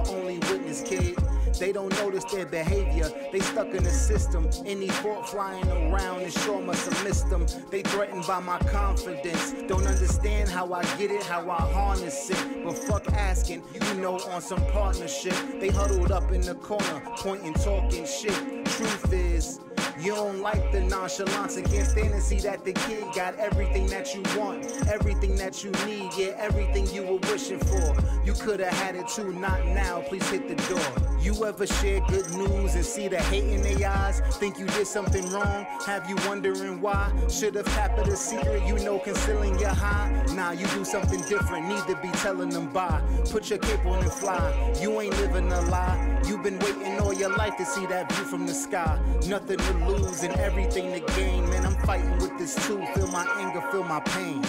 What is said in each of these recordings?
only witness, kid. They don't notice their behavior. They stuck in the system. Any thought flying around, it sure must have missed them. They threatened by my confidence. Don't understand how I get it, how I harness it. But fuck asking, you know, on some partnership. They huddled up in the corner, pointing, talking shit. Truth is, you don't like the nonchalance and can't stand and see that the kid got everything that you want, everything that you need, yeah, everything you were wishing for. You could have had it too, not now, please hit the door. You ever share good news and see the hate in their eyes? Think you did something wrong? Have you wondering why? Should have kept it a secret, you know, concealing your high? Nah, you do something different, need to be telling them bye. Put your cape on and fly, you ain't living a lie. You've been waiting all your life to see that view from the sky. Nothing to lose and everything to gain. Man, I'm fighting with this too. Feel my anger, feel my pain.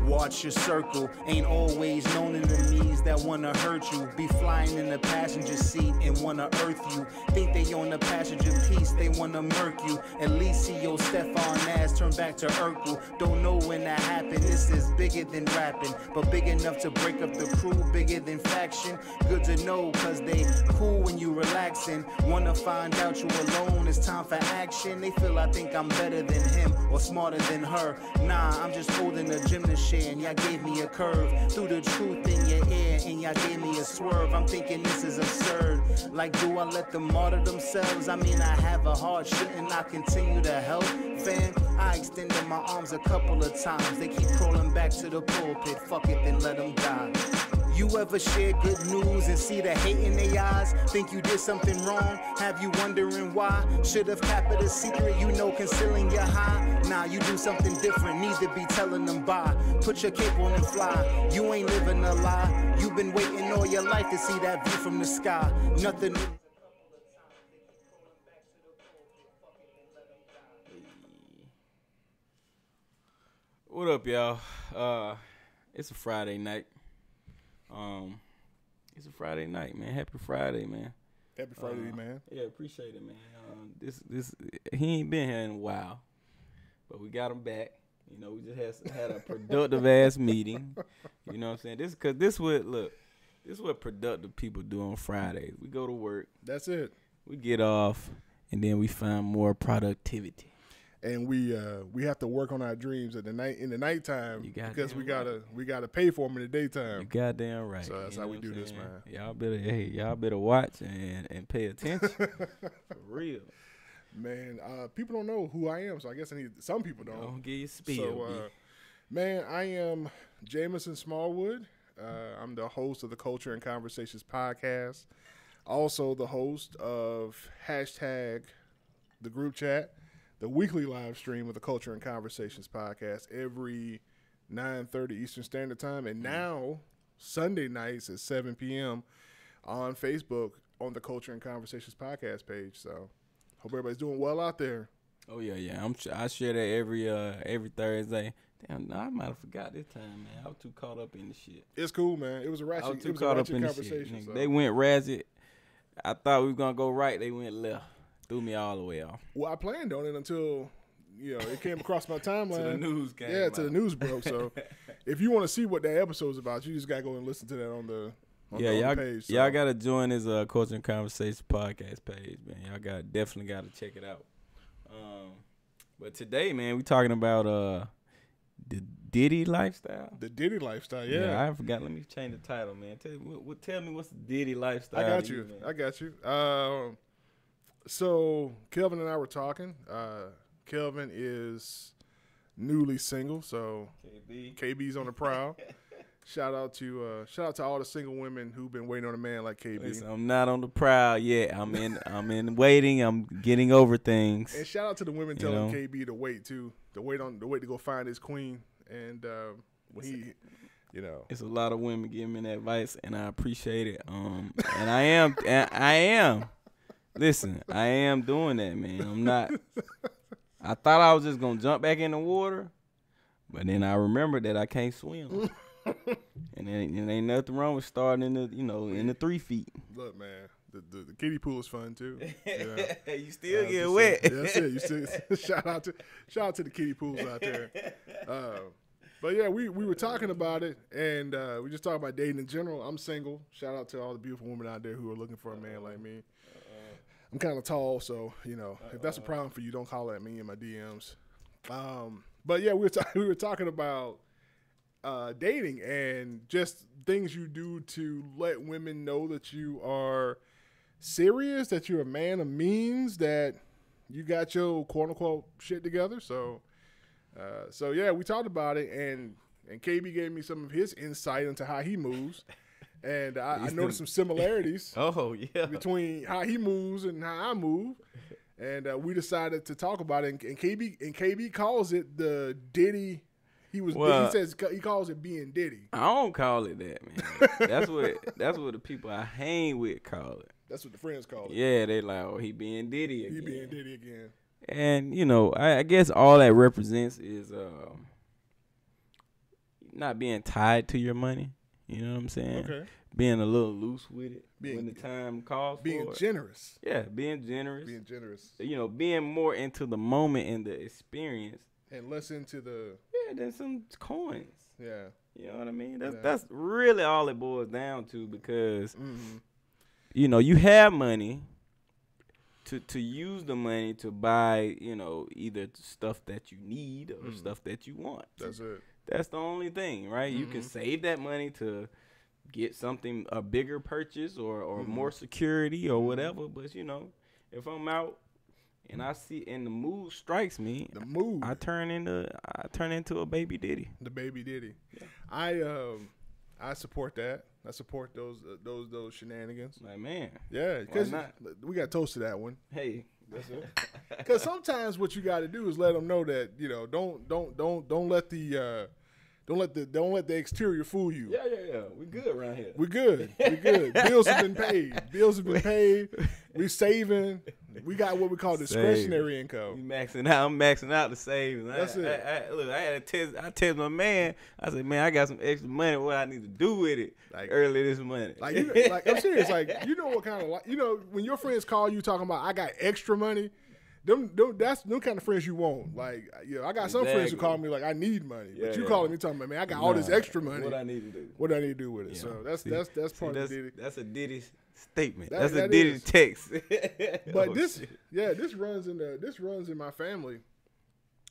Watch your circle, ain't always known enemies that wanna hurt you. Be flying in the passenger seat and wanna earth you. Think they on the passenger piece, they wanna murk you. At least see your Stefan ass turn back to Urkel. Don't know when that happened, this is bigger than rapping. But big enough to break up the crew, bigger than faction. Good to know, cause they cool when you relaxing. Wanna find out you alone, it's time for action. They feel I think I'm better than him or smarter than her. Nah, I'm just holding a gymnast shit. And y'all gave me a curve through the truth in your ear, and y'all gave me a swerve. I'm thinking this is absurd. Like, do I let them martyr themselves? I mean, I have a heart, shouldn't I continue to help? Fam, I extended my arms a couple of times. They keep crawling back to the pulpit. Fuck it, then let them die. You ever share good news and see the hate in their eyes? Think you did something wrong? Have you wondering why? Should have kept it a secret, you know, concealing your high. Nah, you do something different, need to be telling them bye. Put your cape on and fly, you ain't living a lie. You've been waiting all your life to see that view from the sky. Nothing. What up, y'all? It's a Friday night. It's a Friday night, man. Happy Friday, man. Happy Friday, man. Yeah, appreciate it, man. This he ain't been here in a while, but we got him back. You know, we just had a productive ass meeting. You know what I'm saying? This what productive people do on Fridays. We go to work. That's it. We get off, and then we find more productivity. And we have to work on our dreams in the nighttime because we right. gotta pay for them in the daytime. You goddamn right. So that's how we do this, man. Y'all better watch and pay attention. For real. Man, people don't know who I am, so I guess some people don't. Don't get your spiel. So, man, I am Jameson Smallwood. I'm the host of the Culture and Conversations podcast. Also the host of hashtag the group chat, the weekly live stream of the Culture and Conversations podcast every 9:30 Eastern Standard Time. And now Sunday nights at 7 p.m. on Facebook on the Culture and Conversations podcast page. So hope everybody's doing well out there. Oh yeah. I share that every Thursday. Damn, no, I might have forgot this time, man. I was too caught up in the shit. It's cool, man. It was a ratchet conversation. So. They went ratchet. I thought we were gonna go right. They went left. Threw me all the way off. Well, I planned on it until, it came across my timeline. To the news came Yeah, out. to the news broke. So if you want to see what that episode's about, you just got to go and listen to that on the page. So. Y'all got to join his Culture and Conversation podcast page, man. Y'all definitely got to check it out. But today, man, we talking about the Diddy Lifestyle. The Diddy Lifestyle, yeah. I forgot. Let me change the title, man. Tell me what's the Diddy Lifestyle. I got you. So Kelvin and I were talking. Kelvin is newly single, so KB's on the prowl. Shout out to all the single women who've been waiting on a man like KB. Listen, I'm not on the prowl yet. I'm in waiting. I'm getting over things. And shout out to the women telling KB to wait too, to wait to go find his queen. And when he, it's a lot of women giving me that advice, and I appreciate it. And I am. Listen, I am doing that, man. I'm not. I thought I was just gonna jump back in the water, but then I remembered that I can't swim. And then ain't nothing wrong with starting in the 3 feet. Look, man, the kiddie pool is fun too. You still get wet. That's it. You still shout out to the kiddie pools out there. But yeah, we were talking about it, and we just talking about dating in general. I'm single. Shout out to all the beautiful women out there who are looking for a man like me. I'm kind of tall, so if that's a problem for you, don't call at me in my DMs. But yeah, we were talking about dating and just things you do to let women know that you are serious, that you're a man of means, that you got your quote unquote shit together. So yeah, we talked about it, and KB gave me some of his insight into how he moves, and I noticed some similarities. Oh yeah, between how he moves and how I move, and we decided to talk about it. And KB calls it the Diddy. He calls it being Diddy. I don't call it that, man. That's what the people I hang with call it. That's what the friends call it. Yeah, they like, oh, he being Diddy again. He being Diddy again. And I guess all that represents is not being tied to your money. You know what I'm saying? Okay. Being a little loose with it when the time calls for it. Being generous. Yeah, being generous. Being generous. Being more into the moment and the experience. And less into the... Yeah, than some coins. Yeah. You know what I mean? That's really all it boils down to, because, you have money to use the money to buy, either stuff that you need or stuff that you want. That's it. That's the only thing, right? You can save that money to get something, a bigger purchase or more security or whatever. But, if I'm out and I see and the mood strikes me, I turn into a baby Diddy. The baby Diddy. Yeah. I support that. I support those shenanigans. Like, man. Yeah, because we got toast to that one. Hey, that's it. Because sometimes what you got to do is let them know that don't let the exterior fool you. Yeah. We good around here. We good. Bills have been paid. We saving. We got what we call discretionary income. I'm maxing out the savings. That's it. I text my man. I said, man, I got some extra money. What I need to do with it early this month. Like I'm serious. Like, what kind of when your friends call you talking about I got extra money. That's them kind of friends you want. Like, I got some friends who call me like I need money, but you calling me talking about, man, I got all this extra money. What I need to do? What I need to do with it? Yeah. So that's part of the Diddy. That's a Diddy statement. That's a Diddy text. But this runs in my family,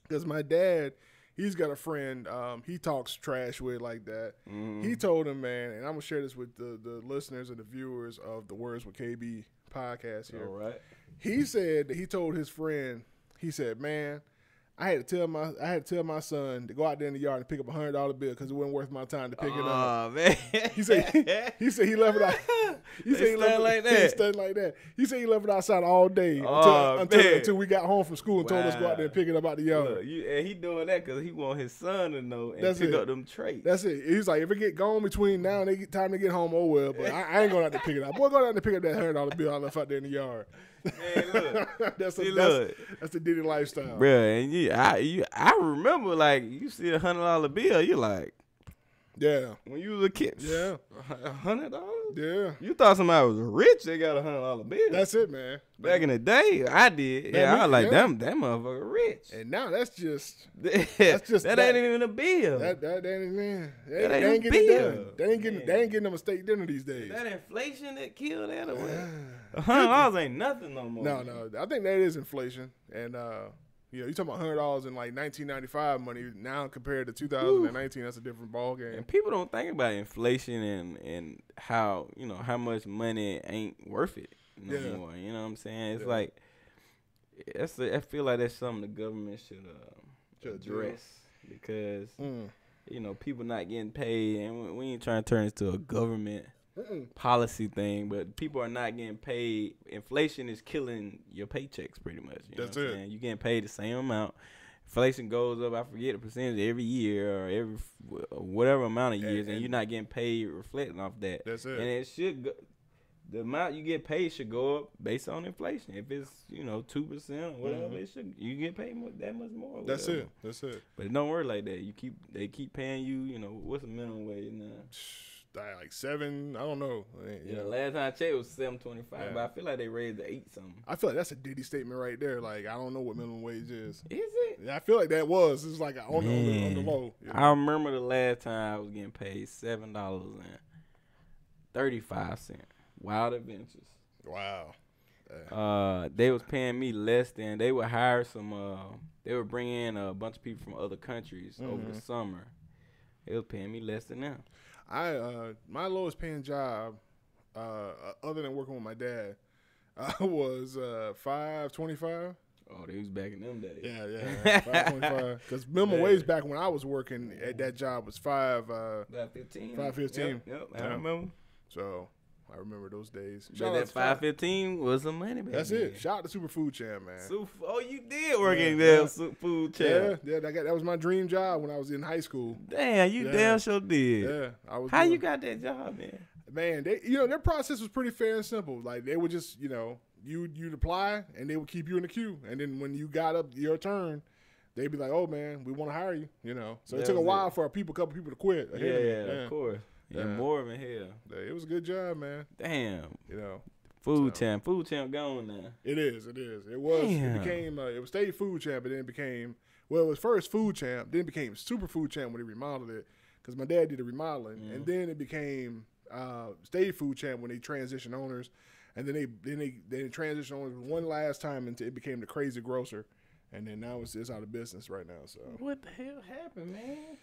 because my dad, he's got a friend he talks trash with like that. He told him, man, and I'm gonna share this with the listeners and the viewers of the Words with KB podcast here. All right. He said that he told his friend, he said, man, I had to tell my son to go out there in the yard and pick up $100 bill because it wasn't worth my time to pick it up. Oh, man. He said he left it out. He said he left like that. He stunned like that. He said he left it outside all day until we got home from school and told us to go out there and pick it up out the yard. Look, and he doing that because he want his son to know and pick up them traits. That's it. He's like, if it get gone between now and they get time to get home, oh well. But I ain't going out to pick it up. Boy, go out there and pick up that $100 bill I left out there in the yard. Man, look. That's the Diddy lifestyle, bruh. And I remember, like, you see $100 bill, you're like, yeah. When you was a kid, yeah, $100. Yeah, you thought somebody was rich. They got $100 bill. That's it, man. Back in the day, I did. Man, I was like, that motherfucker rich. And now that ain't even a bill. They ain't getting it done. They ain't getting them a steak dinner these days. That inflation that killed that away. $100 ain't nothing no more. No. I think that is inflation. And you talking about $100 in like 1995 money now compared to 2019. That's a different ball game. And people don't think about inflation and how how much money ain't worth it no more. You know what I'm saying? It's like I feel like that's something the government should address because people not getting paid, and we ain't trying to turn this to a government policy thing, but people are not getting paid. Inflation is killing your paychecks pretty much. That's it. Saying? You getting paid the same amount. Inflation goes up, I forget the percentage, every year or every whatever amount of years, and you're not getting paid reflecting off that. That's it. And it should go, the amount you get paid should go up based on inflation. If it's 2% or whatever, you get paid that much more. That's it. But it don't work like that. They keep paying you. What's the minimum wage now? like 7. I don't know. Yeah, last time I checked it was $7.25, Yeah. but I feel like they raised to $8 something. I feel like that's a Diddy statement right there. Like, I don't know what minimum wage is. Is it? Yeah, I feel like that was. It's like on the low. You know? I remember the last time I was getting paid $7.35. Wild Adventures. Wow. They was paying me less than they would hire some. They would bring in a bunch of people from other countries over the summer. They was paying me less than them. My lowest paying job, other than working with my dad, was $5.25. Oh, they was back in them days. Yeah, $5.25. Because minimum wage back when I was working at that job was $5.15. $5.15. Yep, I remember. So I remember those days. But that $5.15 was some money back That's then. it. Shout out to Super Food Champ, man. Oh, you did work in there, Food Champ. Yeah, that was my dream job when I was in high school. Damn, you damn sure did. Yeah, I was. How you got that job, man? Man, their process was pretty fair and simple. Like they would just, you'd apply and they would keep you in the queue, and then when you got up your turn, they'd be like, "Oh man, we want to hire you." So it took a while for a couple people to quit. Yeah, of course. Yeah, more than hell. Yeah, it was a good job, man. Damn. Food Champ gone now. It is. It was. Damn. It became. It was State Food Champ, but then it became. Well, it was first Food Champ, then it became Super Food Champ when they remodeled it, because my dad did the remodeling, and then it became State Food Champ when they transitioned owners, and then they transitioned owners one last time until it became the Crazy Grocer, and then now it's out of business right now. So what the hell happened, man?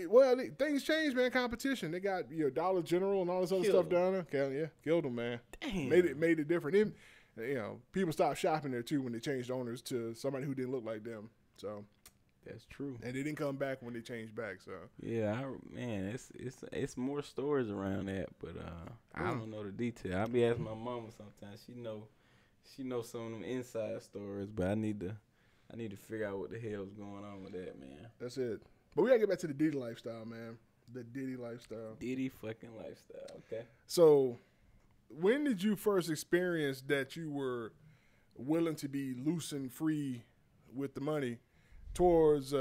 Well, things changed, man. Competition. They got Dollar General and all this other stuff down there. Yeah, killed them, man. Damn. Made it different. People stopped shopping there too when they changed owners to somebody who didn't look like them. So that's true. And they didn't come back when they changed back. So yeah, it's more stories around that, but I don't know the detail. I be asking my mama sometimes. She know some of them inside stories, but I need to figure out what the hell's going on with that, man. That's it. But we gotta get back to the Diddy lifestyle, man. The Diddy lifestyle. Diddy fucking lifestyle. Okay. So, when did you first experience that you were willing to be loose and free with the money towards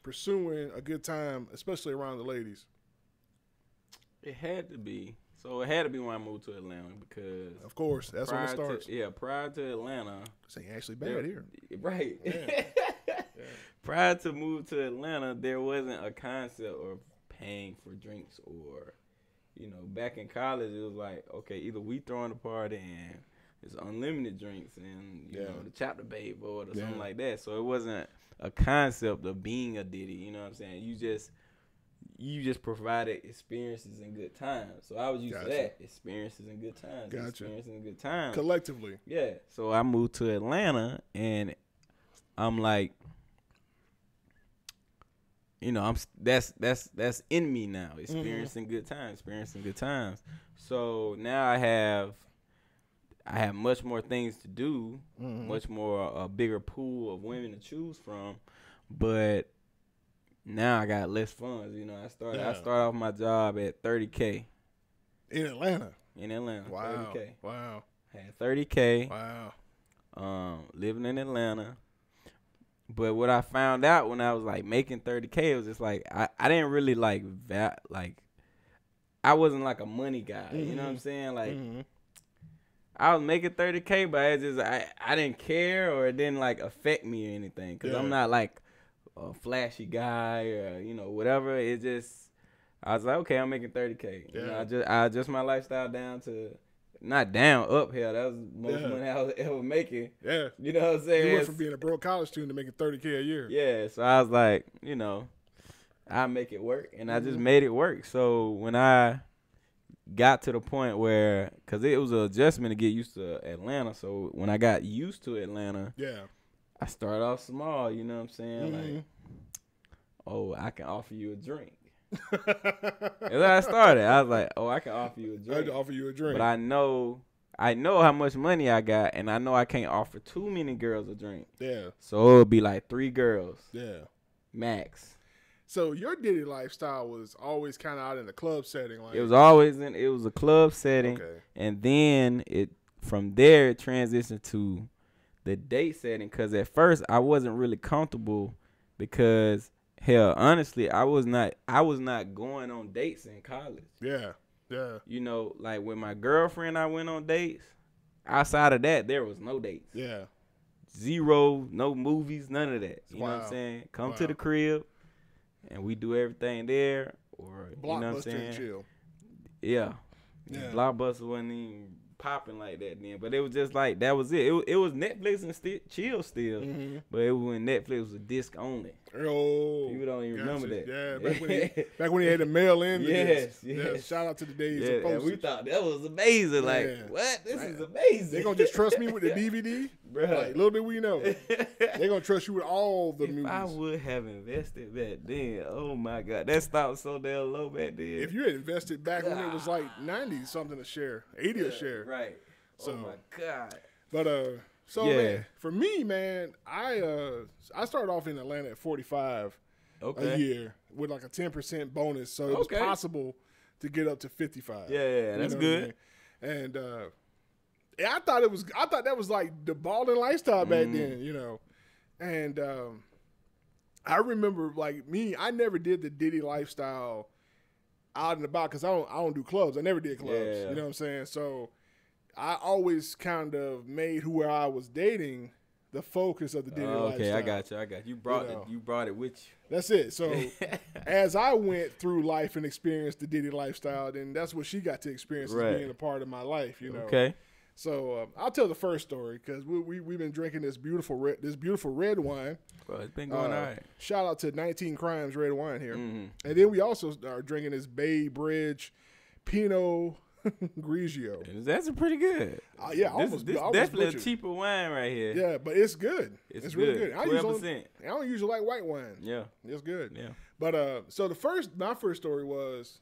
pursuing a good time, especially around the ladies? It had to be. So it had to be when I moved to Atlanta because, of course, that's when it starts. Prior to Atlanta, this ain't actually bad here, right? Yeah. Prior to move to Atlanta, there wasn't a concept of paying for drinks or, back in college it was like, okay, either we throwing a party and it's unlimited drinks and you know the chapter babe board or something like that. So it wasn't a concept of being a Diddy. You know what I'm saying? You just provided experiences and good times. So I was used to that. Experiences and good times. Experiences and good times. Collectively. Yeah. So I moved to Atlanta and I'm like, that's in me now. Experiencing good times. So now I have much more things to do, much more a bigger pool of women to choose from, but now I got less funds. I started off my job at $30K. In Atlanta. Wow. $30K. Wow. Had $30K. Wow. Living in Atlanta. But what I found out when I was like making $30K, it was just like I didn't really like that. Like I wasn't like a money guy. You know what I'm saying? Like I was making $30K, but I didn't care or it didn't like affect me or anything because I'm not like a flashy guy or whatever. It just I was like, okay, I'm making $30K. Yeah. I adjust my lifestyle down to. Not down, uphill. That was most money I was ever making. Yeah. You know what I'm saying? You went from being a broke college student to making $30K a year. Yeah. So I was like, I make it work. And I just made it work. So when I got to the point where, because it was an adjustment to get used to Atlanta. So when I got used to Atlanta, I started off small. You know what I'm saying? Like, oh, I can offer you a drink. As I started, I was like, "Oh, I can offer you a drink." I can offer you a drink, but I know how much money I got, and I know I can't offer too many girls a drink. Yeah. So it'll be like 3 girls. Yeah. Max. So your Diddy lifestyle was always kind of out in the club setting, like it was a club setting, and then from there it transitioned to the date setting. Because at first I wasn't really comfortable because. Hell, honestly, I was not going on dates in college. Yeah. Yeah. You know, like with my girlfriend, I went on dates. Outside of that, there was no dates. Yeah. Zero, no movies, none of that. You know what I'm Wow. saying? Come Wow. to the crib, and we do everything there. Or you know what I'm Blockbuster saying? and chill. Yeah. Yeah. Blockbuster wasn't even popping like that then, but it was just like that was it. It was Netflix and chill still, but it was when Netflix was a disc only. Oh, People don't even remember that. Yeah, back when he had to mail in. Yes. Yeah, shout out to the days Yeah, of and postage. we thought that was amazing. Like, Yeah. what? This is amazing. They gonna just trust me with the DVD, Bruh. Like, little did we know, they gonna trust you with all the If movies. I would have invested back then, oh my God, that stock was so damn low back then. If you had invested back when it was like 90 something a share, 80 a share, Right. So- Oh my God. But so Yeah. man, for me, man, I started off in Atlanta at 45 Okay. a year with like a 10% bonus, so it was Okay. possible to get up to 55. Yeah, that's You know what I good. mean? And I thought that was like the balling lifestyle back then, you know. And I remember like I never did the Diddy Lifestyle out and about because I don't do clubs. I never did clubs. Yeah. You know what I'm saying? So I always kind of made who I was dating the focus of the Diddy Lifestyle. Okay, I got you. You brought You know. you brought it with you. That's it. So as I went through life and experienced the Diddy Lifestyle, then that's what she got to experience Right. as being a part of my life. You know. Okay. So I'll tell the first story because we've been drinking this beautiful red wine. Well, it's been going all right. Shout out to 19 Crimes red wine here, Mm-hmm. and then we also are drinking this Bay Bridge Pinot Grigio. That's pretty good. Yeah, This almost definitely butchered. a cheaper wine right here. Yeah, but it's good. It's really good. good. 12%. I don't usually like white wine. Yeah. It's good. Yeah. But so my first story was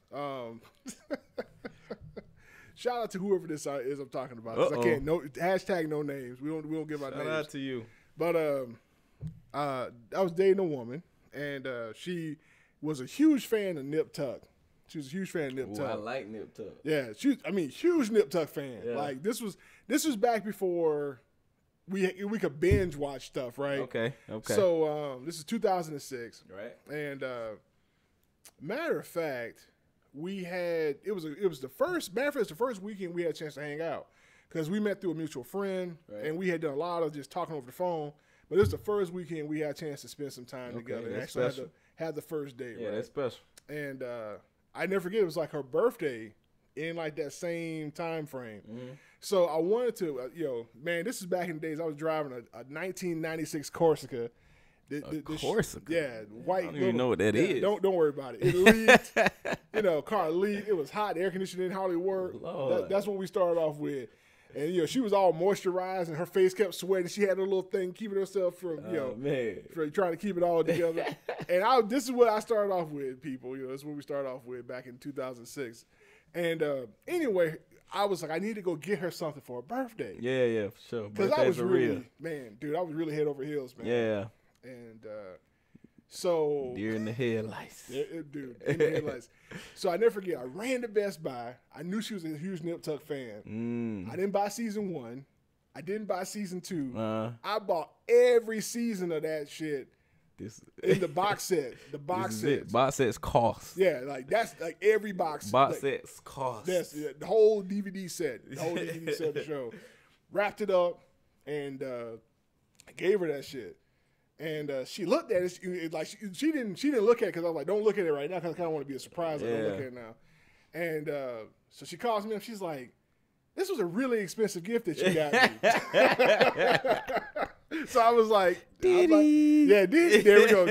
shout out to whoever this is I'm talking about. 'Cause I can't hashtag no names. We don't give out Shout names. out to you. But I was dating a woman, and she was a huge fan of Nip Tuck. She was a huge fan of Nip Ooh, Tuck. I like Nip Tuck. Yeah, huge Nip Tuck fan. Yeah. Like this was back before we could binge watch stuff, right? Okay. So this is 2006, Right. and matter of fact, it was the first weekend we had a chance to hang out because we met through a mutual friend, Right. and we had done a lot of just talking over the phone. But it was the first weekend we had a chance to spend some time together. And that's actually special. had the first date. Yeah, right? that's special. And I never forget, it was like her birthday in like that same time frame. Mm-hmm. So I wanted to, man, this is back in the days I was driving a 1996 Corsica. Corsica? Yeah, white. I don't even know what that is. Don't worry about it. It leaked. Car leaked. It was hot. The air conditioning didn't hardly work. Lord. That's what we started off with. And she was all moisturized and her face kept sweating. She had a little thing keeping herself from man. for trying to keep it all together. And this is what I started off with, people. This is what we started off with back in 2006. And anyway, I was like, I need to go get her something for her birthday. Yeah, for sure. Because I Birthdays was are really, man, dude, I was really head over heels, man. Yeah. And so Deer in the headlights. dude, in the headlights. So I never forget. I ran to Best Buy. I knew she was a huge Nip Tuck fan. I didn't buy season 1. I didn't buy season 2. I bought every season of that shit in the box set. The box set. Box sets cost. Yeah, like that's like every box. Box like, sets cost. That's the whole DVD set. The whole DVD set of the show. Wrapped it up and gave her that shit. And she looked at it like she didn't look at it because I was like, don't look at it right now because I kind of want to be a surprise. I don't look at it now. And so she calls me up. She's like, this was a really expensive gift that you got me. So I was like, Diddy. yeah, Diddy. There we go.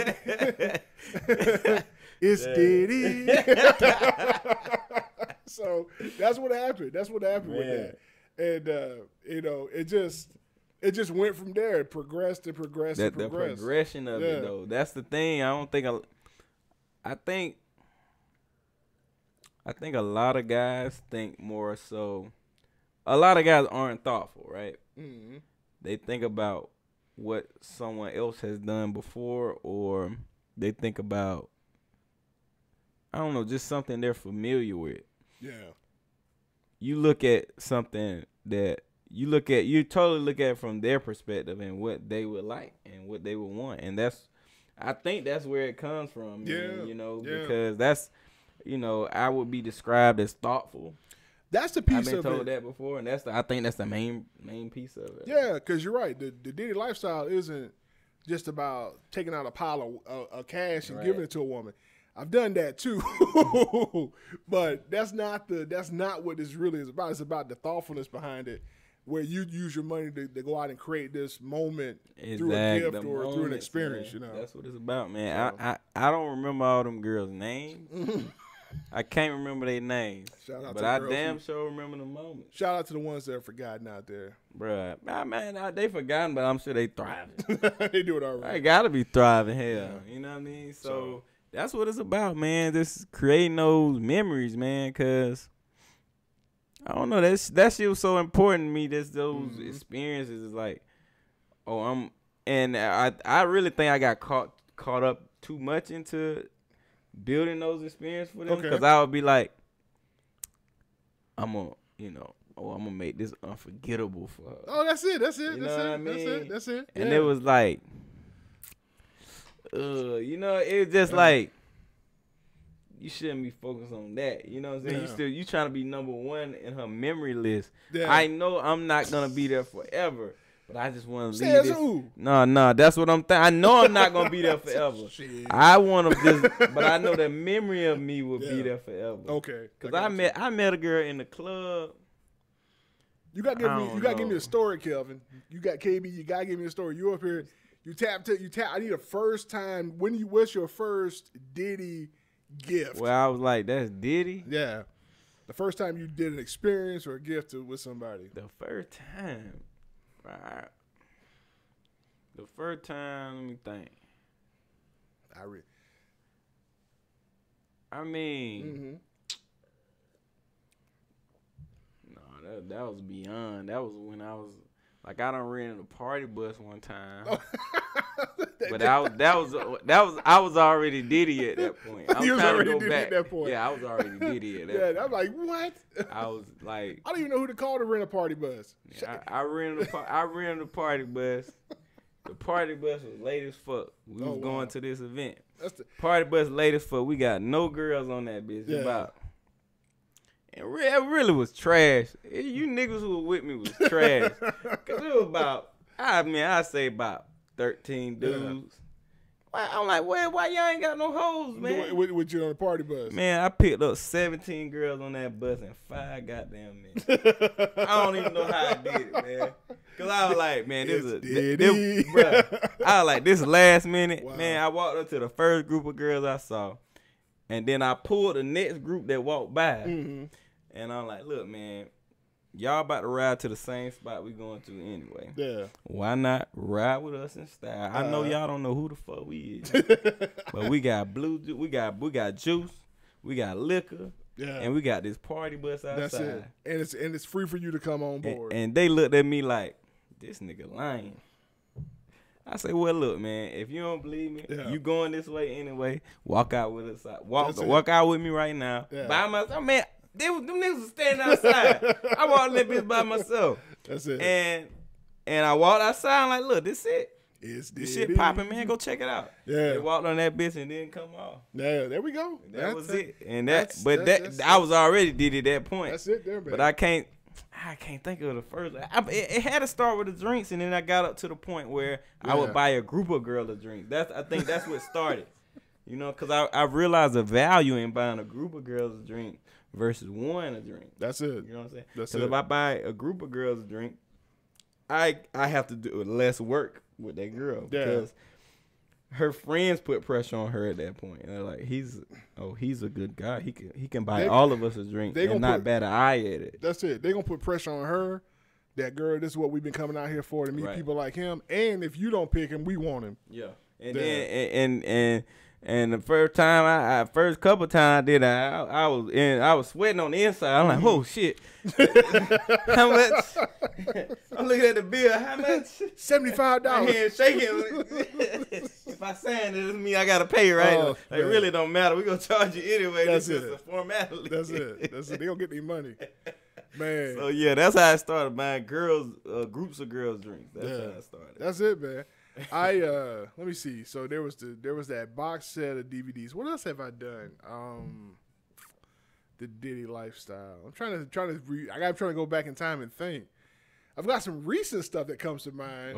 It's Diddy. So that's what happened. That's what happened with that. And it just went from there. It progressed and progressed and The progressed. progression of it, though. That's the thing. I think a lot of guys think more so. A lot of guys aren't thoughtful, right? Mm-hmm. They think about what someone else has done before, or they think about, I don't know, just something they're familiar with. Yeah. You look at something that you totally look at it from their perspective and what they would like and what they would want. And I think that's where it comes from, man, Yeah. because you know, I would be described as thoughtful. That's the piece I've been of told it. that before, and I think that's the main piece of it. Yeah, because you're right. The Diddy lifestyle isn't just about taking out a pile of cash and giving it to a woman. I've done that too, but that's not what this really is about. It's about the thoughtfulness behind it, where you use your money to go out and create this moment through a gift or through an experience. Man. You know, That's what it's about, man. So, I don't remember all them girls' names. I can't remember their names, but I damn sure remember the moments. Shout out to the ones that are forgotten out there, bruh. Man, they forgotten, but I'm sure they thriving. They do it all right. They gotta be thriving, hell. You know what I mean? So that's what it's about, man. Just creating those memories, man. Cause I don't know, that shit was so important to me. Those experiences is like, I really think I got caught up too much into building those experiences for them, because I would be like, I'm gonna make this unforgettable for her. Oh, that's it. You know what I mean? That's it. And it was like, you know, it was just like, you shouldn't be focused on that. You know what I'm saying? You trying to be number one in her memory list. Yeah. I know I'm not gonna be there forever, but I just want to leave this. No, that's what I'm thinking. I know I'm not gonna be there forever. I want to just, but I know the memory of me will be there forever. Okay. Because I met a girl in the club. You got to give me a story, Kelvin. You got KB. You got to give me a story. You up here? You tap. I need a first time. What's your first Diddy gift? Well, I was like, that's Diddy? Yeah. The first time you did an experience or a gift with somebody. The first time. Right. The first time, let me think. I mean, no, that was beyond. That was when I was like, I done ran in a party bus one time. But I was already Diddy at that point. You was already Diddy at that point. Yeah, I was already Diddy at that point. Yeah, I'm like, what? I was like, I don't even know who to call to rent a party bus. I rented a party bus. The party bus was late as fuck. We was going to this event. Party bus late as fuck. We got no girls on that bitch. Yeah. And it really was trash. You niggas who were with me was trash. Cause it was about, I say about 13 dudes. I'm like, why y'all ain't got no hoes, man? With you on the party bus? Man, I picked up 17 girls on that bus and 5 goddamn men. I don't even know how I did it, man. Cause I was like, man, I was like, this last minute, man. I walked up to the first group of girls I saw, and then I pulled the next group that walked by, and I'm like, look, man, y'all about to ride to the same spot we going to anyway. Yeah. Why not ride with us in style? I know y'all don't know who the fuck we is, but we got we got juice, we got liquor. Yeah. And we got this party bus outside. That's it. And it's free for you to come on board. And they looked at me like, this nigga lying. I say, well, look, man, if you don't believe me, you going this way anyway, walk out with us. Walk out with me right now. Yeah. By myself. Man, them niggas was standing outside. I walked that bitch by myself. That's it. And I walked outside. I'm like, look, this it. This shit popping, man. Go check it out. Yeah. They walked on that bitch and didn't come off. Yeah, there we go. That was it. And I was already did it at that point. That's it there, man. But I can't think of the first. It had to start with the drinks, and then I got up to the point where I would buy a group of girls a drink. I think that's what started. You know, because I realized the value in buying a group of girls a drink versus one a drink. That's it. You know what I'm saying? Because if I buy a group of girls a drink, I have to do less work with that girl because her friends put pressure on her at that point. And they're like, he's a good guy. He can buy all of us a drink and not bat an eye at it. That's it. They're gonna put pressure on her. That girl, this is what we've been coming out here for, to meet people like him. And if you don't pick him, we want him. Yeah. And then and the first time first couple times I did I was sweating on the inside. I'm like, oh shit. How much? I'm looking at the bill. How much? $75. My hand shaking. If I sign it, doesn't mean I gotta pay, right? It really don't matter. We're gonna charge you anyway. That's it. It's a formality. That's it. They gonna get their money. Man. So yeah, that's how I started buying girls, groups of girls drinks. That's how I started. That's it, man. Let me see. So there was that box set of DVDs. What else have I done? the Diddy Lifestyle. I'm trying to go back in time and think. I've got some recent stuff that comes to mind.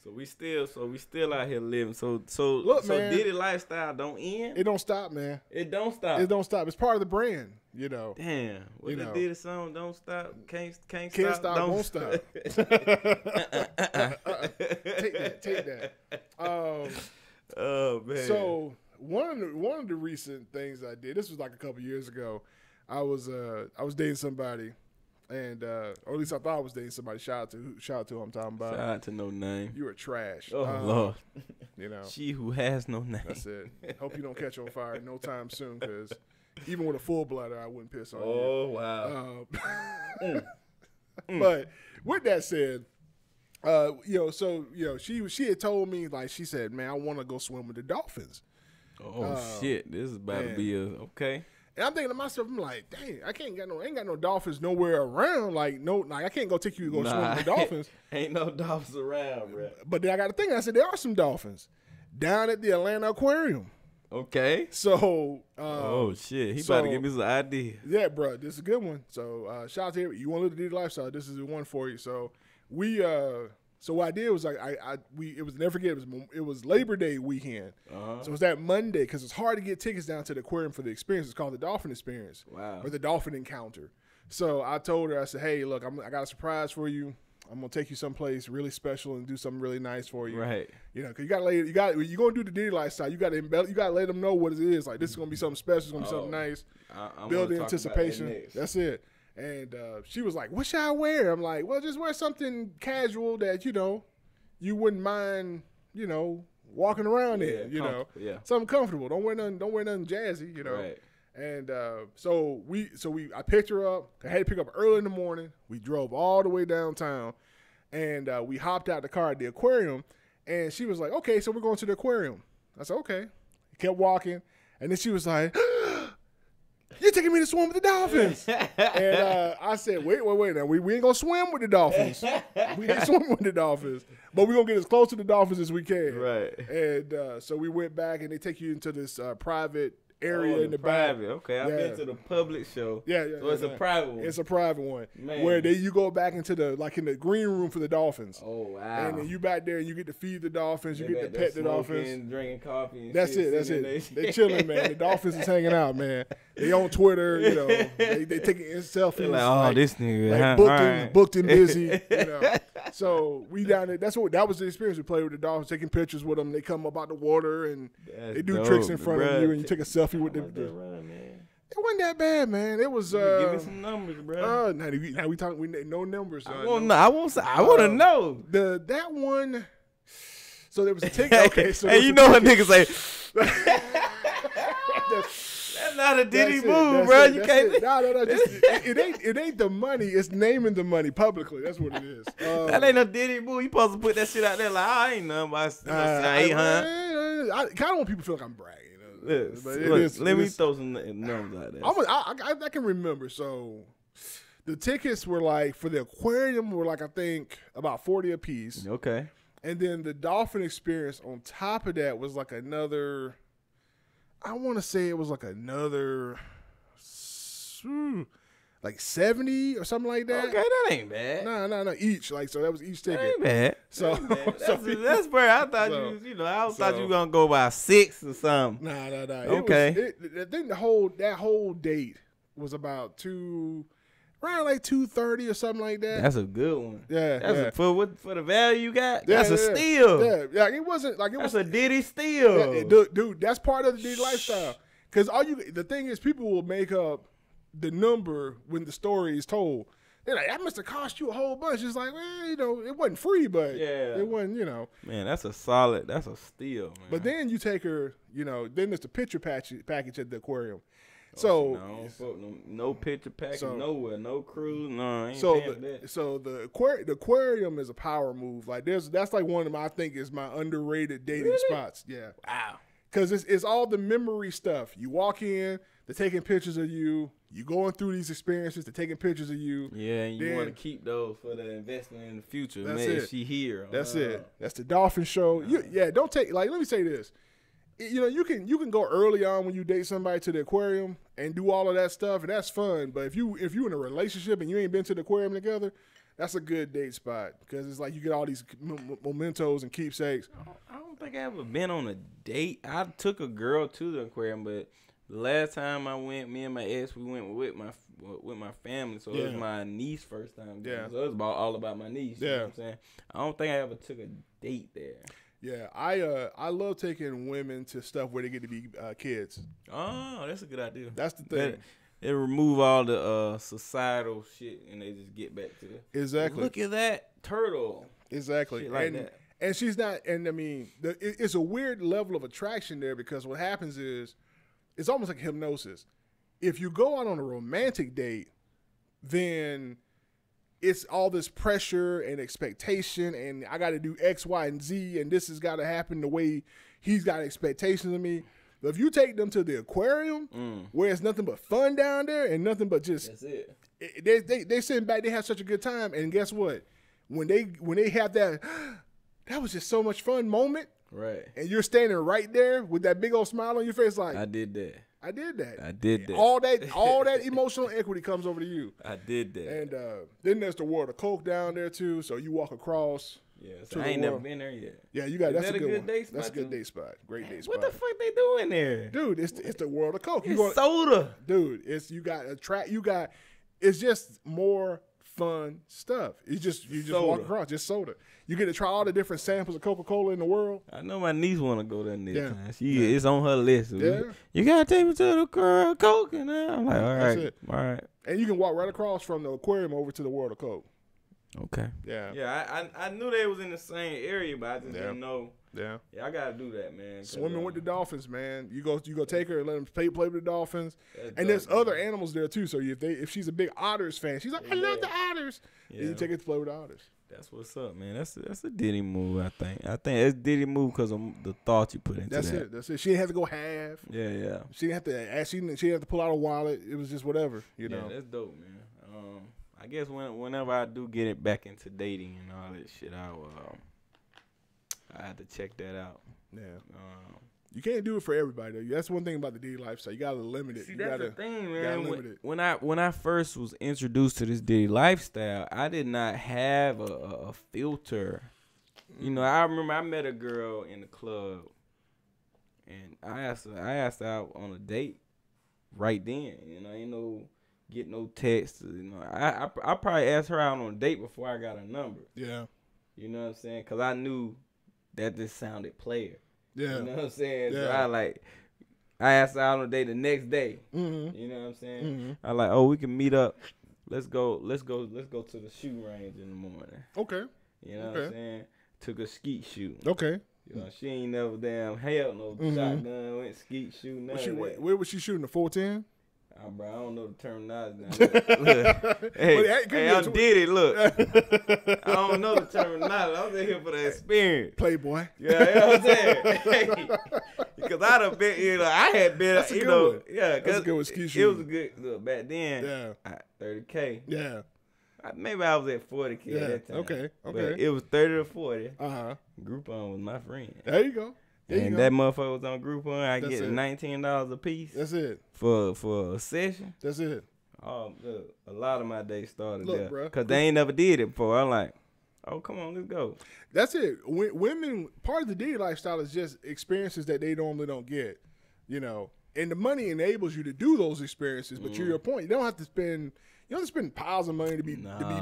So we still out here living. So Look, man, Diddy Lifestyle don't end. It don't stop, man. It don't stop. It don't stop. It's part of the brand, you know. Damn. What the Diddy song? Don't stop. Can't Can't stop. Won't stop. Take that. Oh man. So one of the recent things I did. This was like a couple years ago. I was dating somebody. And or at least I thought I was dating somebody. Shout out to who I'm talking about. Shout out to no name. You are trash. Oh Lord. You know. She who has no name. That's it. Hope you don't catch on fire no time soon, because even with a full bladder, I wouldn't piss on you. Oh wow. But with that said, she had told me, like, she said, man, I want to go swim with the dolphins. Oh shit, this is about to be okay. And I'm thinking to myself, I'm like, dang, I ain't got no dolphins nowhere around. Like I can't go take you to go swim with the dolphins. Ain't no dolphins around, bro. But then I got to think. I said there are some dolphins down at the Atlanta Aquarium. Okay. So. Oh shit, he about to give me some idea. Yeah, bro, this is a good one. So shout out to you. Want to live the Diddy Lifestyle? This is the one for you. So we. So what I did was it was Labor Day weekend. So it was that Monday, because it's hard to get tickets down to the aquarium for the experience. It's called the Dolphin Experience. Wow. Or the Dolphin Encounter. So I told her, I said, hey, look, I got a surprise for you. I'm gonna take you someplace really special and do something really nice for you. Right. You know, because you're gonna do the Diddy Lifestyle. You gotta let them know what it is. Like, this is gonna be something special. It's gonna be something nice. Build the anticipation. That's it. And she was like, what should I wear? I'm like, well, just wear something casual that, you wouldn't mind, walking around in, Yeah. Something comfortable. Don't wear nothing jazzy, Right. And I picked her up. I had to pick up early in the morning. We drove all the way downtown, and we hopped out the car at the aquarium, and she was like, okay, so we're going to the aquarium. I said, okay. Kept walking, and then she was like, you're taking me to swim with the dolphins. And I said, wait. Now, we ain't going to swim with the dolphins. We ain't swimming with the dolphins. But we're going to get as close to the dolphins as we can. Right. And so we went back, and they take you into this private area in the back. Okay, I've been to the public show. Yeah. So it's a private one. It's a private one. Man. Where you go back into in the green room for the dolphins. Oh, wow. And then you back there and you get to feed the dolphins. You get to pet the dolphins. Drinking coffee. And That's it. They chilling, man. The dolphins is hanging out, man. They on Twitter, they taking selfies. Like, this nigga. Like booked and busy. So we down there. That was the experience. We played with the dolphins, taking pictures with them. They come up out the water and they do tricks in front of you, and you take a selfie with them. It wasn't that bad, man. It was. Give me some numbers, bro. Now we talking. We no numbers. I want to know that one. So there was a ticket. Okay, so hey, you know what niggas say. That's not a Diddy move, bro. You can't. No. It ain't the money. It's naming the money publicly. That's what it is. That ain't no Diddy move. You supposed to put that shit out there like, I ain't nothing but I kind of want people to feel like I'm bragging. Let me throw some numbers out there. I can remember. So the tickets were like, for the aquarium were like, I think about 40 a piece. Okay. And then the dolphin experience on top of that was like another, I want to say it was like another like 70 or something like that. Okay, that ain't bad. No, each. Like, so that was each ticket. That ain't bad. So that's where I thought I thought you were gonna go by 6 or something. Nah. Okay. I think that whole date was about around like 230 or something like that. That's a good one. Yeah. For the value you got. That's a steal. Yeah. It wasn't like that's a Diddy steal. Yeah, dude, that's part of the Diddy Lifestyle. Because the thing is, people will make up the number when the story is told. They're like, that must have cost you a whole bunch. It's like, well, it wasn't free, but it wasn't, Man, that's a steal, man. But then you take her, then there's the picture package at the aquarium. No picture package nowhere, no cruise, no. Ain't the aquarium is a power move. Like that's like one of them I think is my underrated dating spots. Yeah. Wow. Because it's all the memory stuff. You walk in, they're taking pictures of you. You going through these experiences, they're taking pictures of you. Yeah, and you want to keep those for the investment in the future. That's man, it. She here. That's it. That's the dolphin show. Don't take, like, let me say this. you know, you can go early on when you date somebody to the aquarium and do all of that stuff, and that's fun. But if you in a relationship and you ain't been to the aquarium together, that's a good date spot because it's like you get all these mementos and keepsakes. I don't think I ever been on a date. I took a girl to the aquarium, but the last time I went, me and my ex, we went with my family. So it was my niece's first time. Yeah. So it was all about my niece. You know what I'm saying? I don't think I ever took a date there. Yeah, I love taking women to stuff where they get to be kids. Oh, that's a good idea. That's the thing. It remove all the societal shit and they just get back to exactly. Look at that turtle. Exactly. Shit like that. And she's not. And I mean, it's a weird level of attraction there because what happens is, it's almost like hypnosis. If you go out on a romantic date, then it's all this pressure and expectation, and I got to do X, Y, and Z, and this has got to happen the way he's got expectations of me. But if you take them to the aquarium, where it's nothing but fun down there and nothing but just that's it. They sitting back, they have such a good time, and guess what? When they have that was just so much fun moment, right? And you're standing right there with that big old smile on your face, like I did that. I did that. I did that. All that emotional equity comes over to you. I did that. And then there's the World of Coke down there too. So you walk across. Yeah, so I ain't never been there yet. Yeah, you got. That's a good one. Date spot that's a good too? date spot. Great date spot. What the fuck they doing there, dude? It's the World of Coke. It's soda, dude. It's you got a track. You got. It's just more fun stuff. You just walk across, just soda. You get to try all the different samples of Coca-Cola in the world. I know my niece want to go there next time. Yeah. It's on her list. Yeah. You got to take me to the Coke. And I'm like, all right. All right. And you can walk right across from the aquarium over to the World of Coke. Okay. Yeah. Yeah, I knew they was in the same area, but I just didn't know. Yeah. Yeah, I got to do that, man. Swimming with the dolphins, man. You go take her and let them play with the dolphins. And dope, there's other animals there, too. So if she's a big otters fan, she's like, I love the otters. Yeah. And you take her to play with the otters. That's what's up, man. That's a Diddy move, I think. That's Diddy move because of the thought you put into that. That's it. She didn't have to go half. Yeah. She didn't have to ask. She didn't have to pull out a wallet. It was just whatever, you know. Yeah, that's dope, man. I guess whenever I do get it back into dating and all that shit, I have to check that out. Yeah. You can't do it for everybody though. That's one thing about the Diddy lifestyle. You gotta limit it. See, that's the thing, man. When I first was introduced to this Diddy lifestyle, I did not have a filter. You know, I remember I met a girl in the club, and I asked her out on a date right then. You know, ain't no get no text. You know, I probably asked her out on a date before I got her number. Yeah. You know what I'm saying? Because I knew that this sounded player. Yeah. You know what I'm saying? Yeah. So I asked her out on a date the next day. Mm-hmm. You know what I'm saying? Mm-hmm. I like, oh, we can meet up. Let's go to the shooting range in the morning. Okay. You know what I'm saying? Took a skeet shoot. Okay. You know, she ain't never held no shotgun, went skeet shooting. Where was she shooting? A 410? Bro, I don't know the terminology now. Hey, I'm Diddy, look. I don't know the terminology. I'm just here for the experience. Playboy. Yeah, you know what I'm saying? Because I'd have been, you know, I had been, That's a you good know, one. yeah. That's a good one, ski it was shooting. a good, look, back then, Yeah. $30K. Yeah. Maybe I was at 40K at that time. Okay. But it was 30 to 40. Uh-huh. Groupon was my friend. There you go. And that motherfucker was on Groupon. I That's get it. $19 a piece. That's it. For a session. That's it. Look, a lot of my days started Look, there. bruh. Because they ain't never did it before. I'm like, oh, come on, let's go. That's it. Women, part of the Diddy lifestyle is just experiences that they normally don't get, you know. And the money enables you to do those experiences. But to your point, you don't have to spend piles of money to be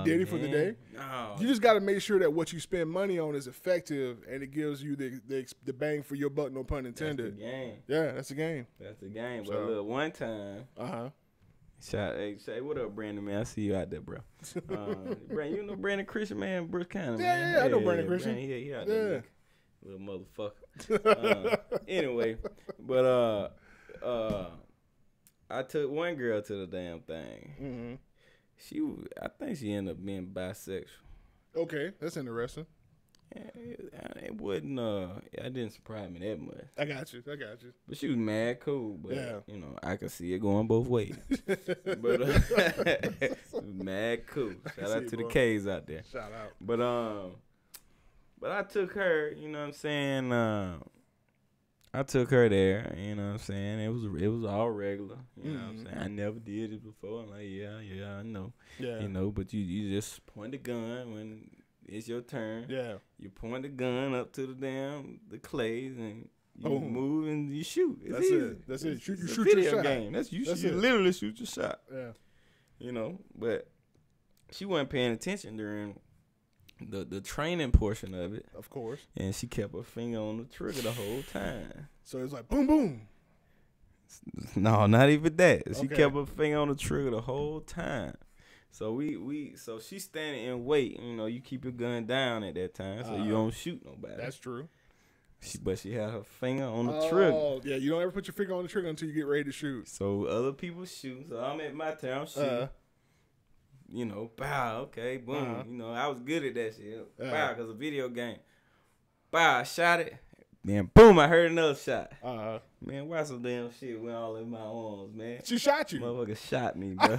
Diddy for the day. No. You just got to make sure that what you spend money on is effective and it gives you the bang for your buck, no pun intended. That's the game. Yeah, that's the game. That's the game. So- But look, one time, hey, what up, Brandon, man? I see you out there, bro. Brandon, you know Brandon Christian, man? Bruce County, man. Yeah, I know Brandon Christian. Brandon, he out there, little motherfucker. Anyway, but I took one girl to the damn thing. Mm-hmm. I think she ended up being bisexual. Okay, that's interesting. It wasn't. It didn't surprise me that much. I got you. But she was mad cool. But Yeah. you know, I could see it going both ways. But mad cool. Shout out to the K's out there. Shout out. But I took her. You know what I'm saying? I took her there, you know what I'm saying? It was all regular, you know what I'm saying? I never did it before. I'm like, yeah, I know. Yeah. You know, but you just point the gun when it's your turn. Yeah. You point the gun up to the clays and you move and you shoot. It's easy. That's it. You it's shoot a video your shot. game. You literally shoot your shot. Yeah. You know, but she wasn't paying attention during the training portion of it. Of course. And she kept her finger on the trigger the whole time. So it's like boom, boom. No, not even that. She kept her finger on the trigger the whole time. So so she's standing in wait. You know, you keep your gun down at that time, so you don't shoot nobody. That's true. But she had her finger on the trigger. Oh, yeah. You don't ever put your finger on the trigger until you get ready to shoot. So other people shoot. So I'm at my turn. I'm shooting. You know, bow, okay, boom. You know, I was good at that shit. Bow, because a video game. Bow, I shot it. Then, boom, I heard another shot. Man, why some damn shit went all in my arms, man? She shot you. Motherfucker shot me, bro.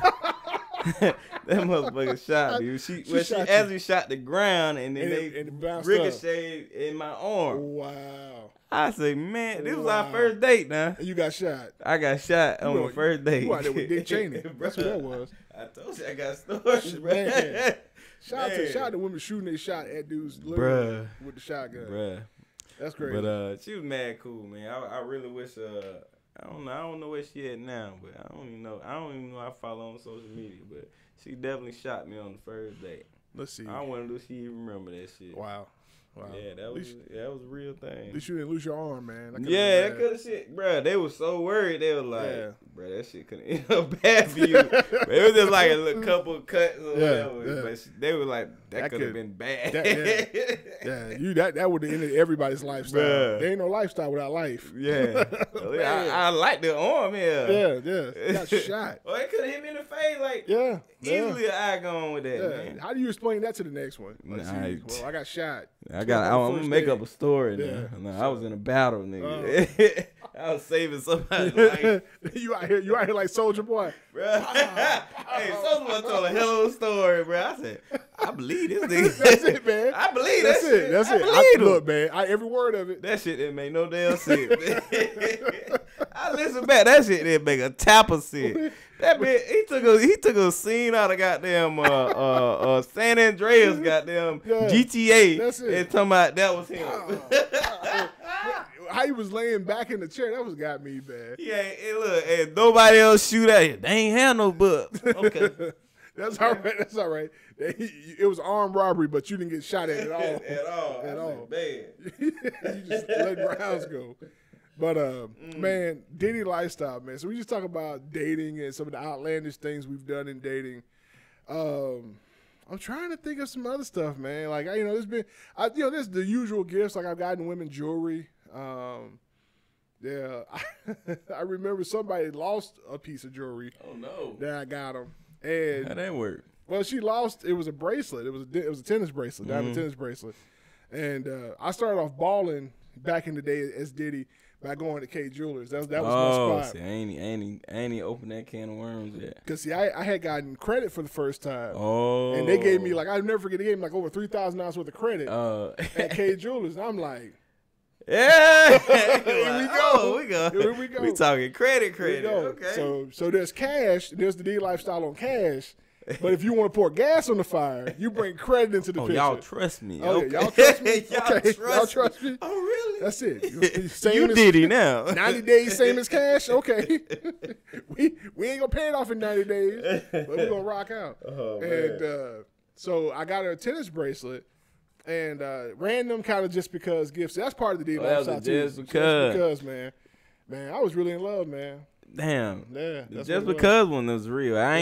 That motherfucker shot me. As we shot the ground, and then they ricocheted in my arm. Wow. I say, man, this was our first date now. And you got shot. I got shot on the first date. You out there with Dick Cheney. That's what that was. I told you I got stories, bro. Shout out to women shooting their shot at dudes with the shotgun. Bruh. That's crazy. But she was mad cool, man. I really wish I don't know where she at now, but I don't even know I follow on social media, but she definitely shot me on the first date. Let's see. I wonder if she even remember that shit. Wow. Yeah, that was a real thing. At least you didn't lose your arm, man. That could have shit, bro. They was so worried. They was like, bro, that shit couldn't end up bad for you. But it was just like a couple cuts or whatever. But they were like, that could have been bad. That would have ended everybody's lifestyle. Bruh. There ain't no lifestyle without life. Yeah. I like the arm here. Yeah. Got shot. Well, it could have hit me in the face like easily an eye gone with that, man. How do you explain that to the next one? I got shot. I'm gonna make up a story now. I was in a battle, nigga. I was saving somebody's life. You out here like Soldier Boy, bro. Hey, Soldier Boy told a hell of a story, bro. I said, I believe this nigga. That's it, man. I believe that shit. That's it. I look, man. Every word of it. That shit didn't make no damn sense. I listen back. That shit didn't make a tap of sense. That bitch, he took a scene out of goddamn San Andreas, goddamn GTA, and talking about that was him. How he was laying back in the chair, that was got me bad. Yeah, and look, and nobody else shoot at you. They ain't had no bucks. Okay. That's all right. It was armed robbery, but you didn't get shot at all. at all. Bad. You just let rounds go. But, man, Diddy Lifestyle, man. So we just talk about dating and some of the outlandish things we've done in dating. I'm trying to think of some other stuff, man. Like, there's been, there's the usual gifts. Like, I've gotten women jewelry. I remember somebody lost a piece of jewelry. Oh, no. That I got them. And how that work? Well, she lost, it was a bracelet. It was a tennis bracelet, diamond tennis bracelet. And I started off balling back in the day as Diddy by going to K Jewelers. That was my spot. See, I ain't opened that can of worms yet. Because, see, I had gotten credit for the first time. Oh. And they gave me, I'll never forget, they gave me over $3,000 worth of credit at K Jewelers. And I'm like, yeah. Here we go. Here we go. We talking credit. Okay. So there's cash. There's the Diddy Lifestyle on cash. But if you want to pour gas on the fire, you bring credit into the picture. Y'all trust me. Y'all trust me? Y'all trust me? Oh, really? That's it. You Diddy now. 90 days, same as cash? Okay. we ain't going to pay it off in 90 days, but we're going to rock out. Oh, and so I got her a tennis bracelet and random kind of just because gifts. That's part of the Diddy Lifestyle, too. Just because, man. Man, I was really in love, man. Damn. Yeah. Just because one was real. I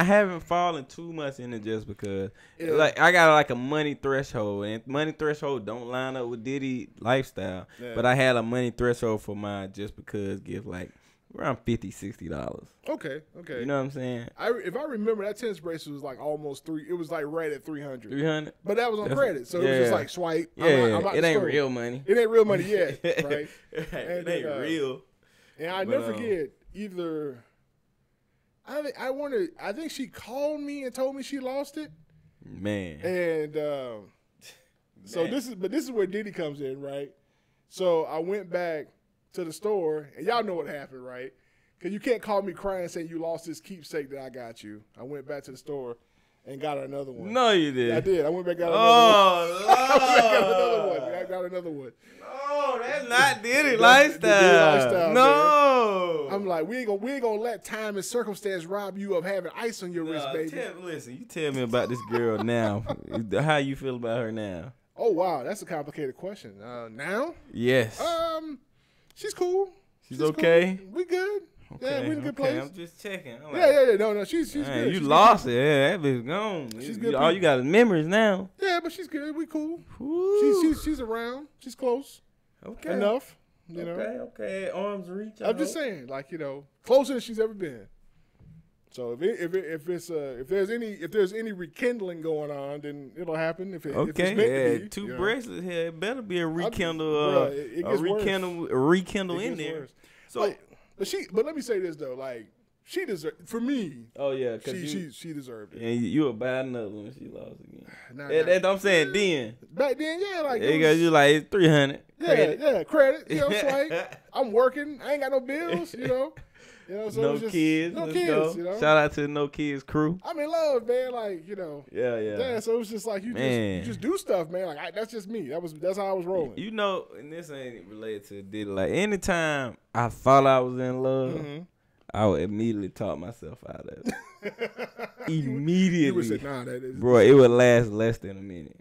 haven't fallen too much into just because. Yeah. Like I got a money threshold, and money threshold don't line up with Diddy Lifestyle. Yeah. But I had a money threshold for my just because gift, around $50-$60. Okay. You know what I'm saying? If I remember, that tennis bracelet was almost $300. It was right at $300. $300. But that was on credit, so it was just swipe. Yeah, it ain't real money. It ain't real money yet, right? It ain't real. And I never forget either. I think she called me and told me she lost it. Man. And so this is where Diddy comes in, right? So I went back to the store, and y'all know what happened, right? Because you can't call me crying saying you lost this keepsake that I got you. I went back to the store and got her another one. No, you did. I did. I went back and got another one. Oh, I got another one. No, that's not Diddy Lifestyle. Diddy Lifestyle, no. I'm like, we ain't gonna let time and circumstance rob you of having ice on your wrist, baby. Listen, you tell me about this girl now. How you feel about her now? Oh wow, that's a complicated question. Now? Yes. She's cool. She's okay. Cool. We good. Okay, yeah, we in a good place. I'm just checking. I'm yeah. No, she's good. You she's lost good. it. Yeah, that bitch gone. She's good. All you got is memories now. Yeah, but she's good. We cool. She's around. She's close. Okay. Enough. You know. Okay. Arms reach. I'm just saying, like, you know, closer than she's ever been. So if there's any rekindling going on, then it'll happen. If it's meant to be, two bracelets here. It better be a rekindle. Rekindle in there. Worse. So, but let me say this though, like she deserved for me. Oh yeah, she deserved it. And you would buy another one when she lost again. Nah. I'm saying then. Back then, yeah, like you like it's 300. Yeah, credit. You know, it's like I'm working. I ain't got no bills. You know. You know, so no just, kids. No Let's kids, go. you know. Shout out to the No Kids crew. I'm in love, man. Like, you know. Yeah. So it was just like you just do stuff, man. Like that's just me. That's how I was rolling. You know, and this ain't related to Diddy. Like anytime I thought I was in love, I would immediately talk myself out of it. Immediately. You would say, nah, that is. Bro, it would last less than a minute.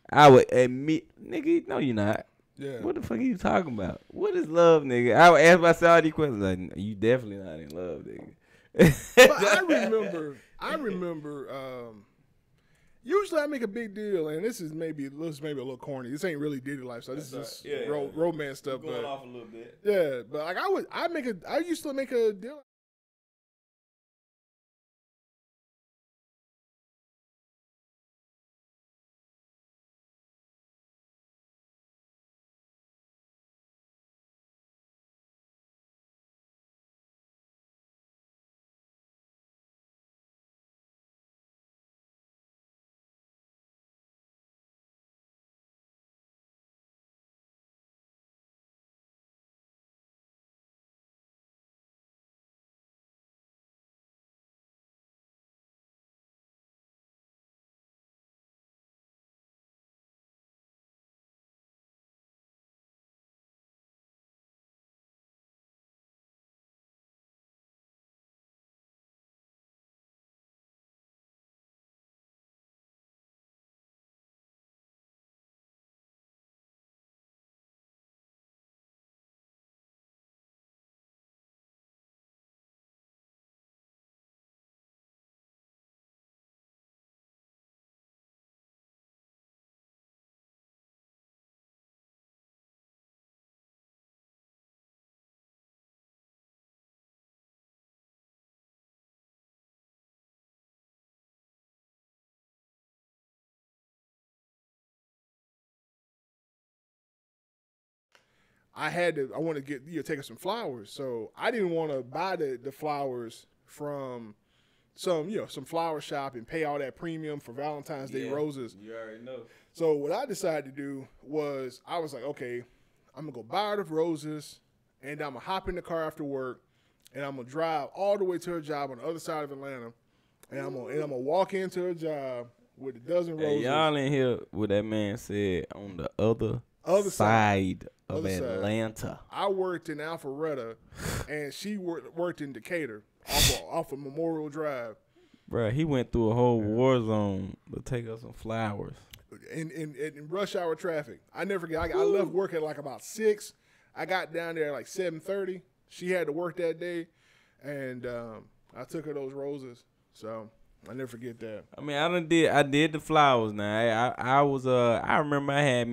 I would admit, nigga, no, you're not. Yeah. What the fuck are you talking about? What is love, nigga? I would ask myself all these questions like, you definitely not in love, nigga. But I remember. Usually I make a big deal, and this is maybe a little corny. This ain't really Diddy Lifestyle. This is just romance stuff. Going off a little bit. Yeah, but like I used to make a deal. I want to get take her some flowers, so I didn't want to buy the flowers from some flower shop and pay all that premium for Valentine's Day roses. You already know. So what I decided to do was I was like, okay, I'm gonna go buy her the roses, and I'm gonna hop in the car after work, and I'm gonna drive all the way to her job on the other side of Atlanta, and I'm gonna walk into her job with a dozen roses. Hey, y'all in here what that man said on the other side of Atlanta. I worked in Alpharetta, and she worked in Decatur off of Memorial Drive. Bruh, he went through a whole war zone to take us some flowers. In rush hour traffic. I never forget. I left work at like about 6. I got down there at like 7:30. She had to work that day, and I took her those roses. So I never forget that. I mean, I did the flowers. Now I remember I had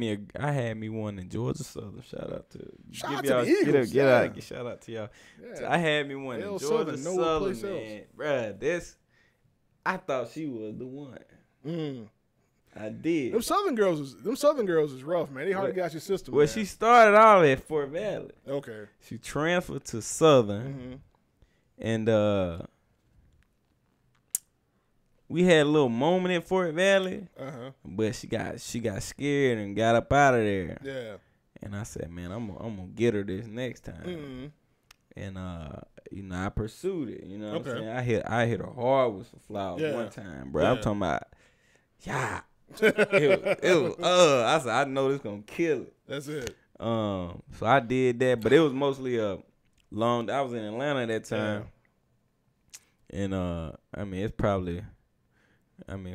me one in Georgia Southern. Shout out to the Eagles. Shout out to y'all. Yeah. So I had me one in Georgia Southern, man. Bruh, I thought she was the one. I did. Them Southern girls is rough, man. They hardly got your system. Well, man. She started out at Fort Valley. Okay. She transferred to Southern, and we had a little moment in Fort Valley, but she got scared and got up out of there. Yeah. And I said, man, I'm gonna get her this next time. And you know, I pursued it. You know what I'm saying? I hit her hard with some flowers one time, bro. I'm talking about, it was I said, I know this gonna kill it. That's it. So I did that, but it was mostly I was in Atlanta at that time. And I mean, it's probably,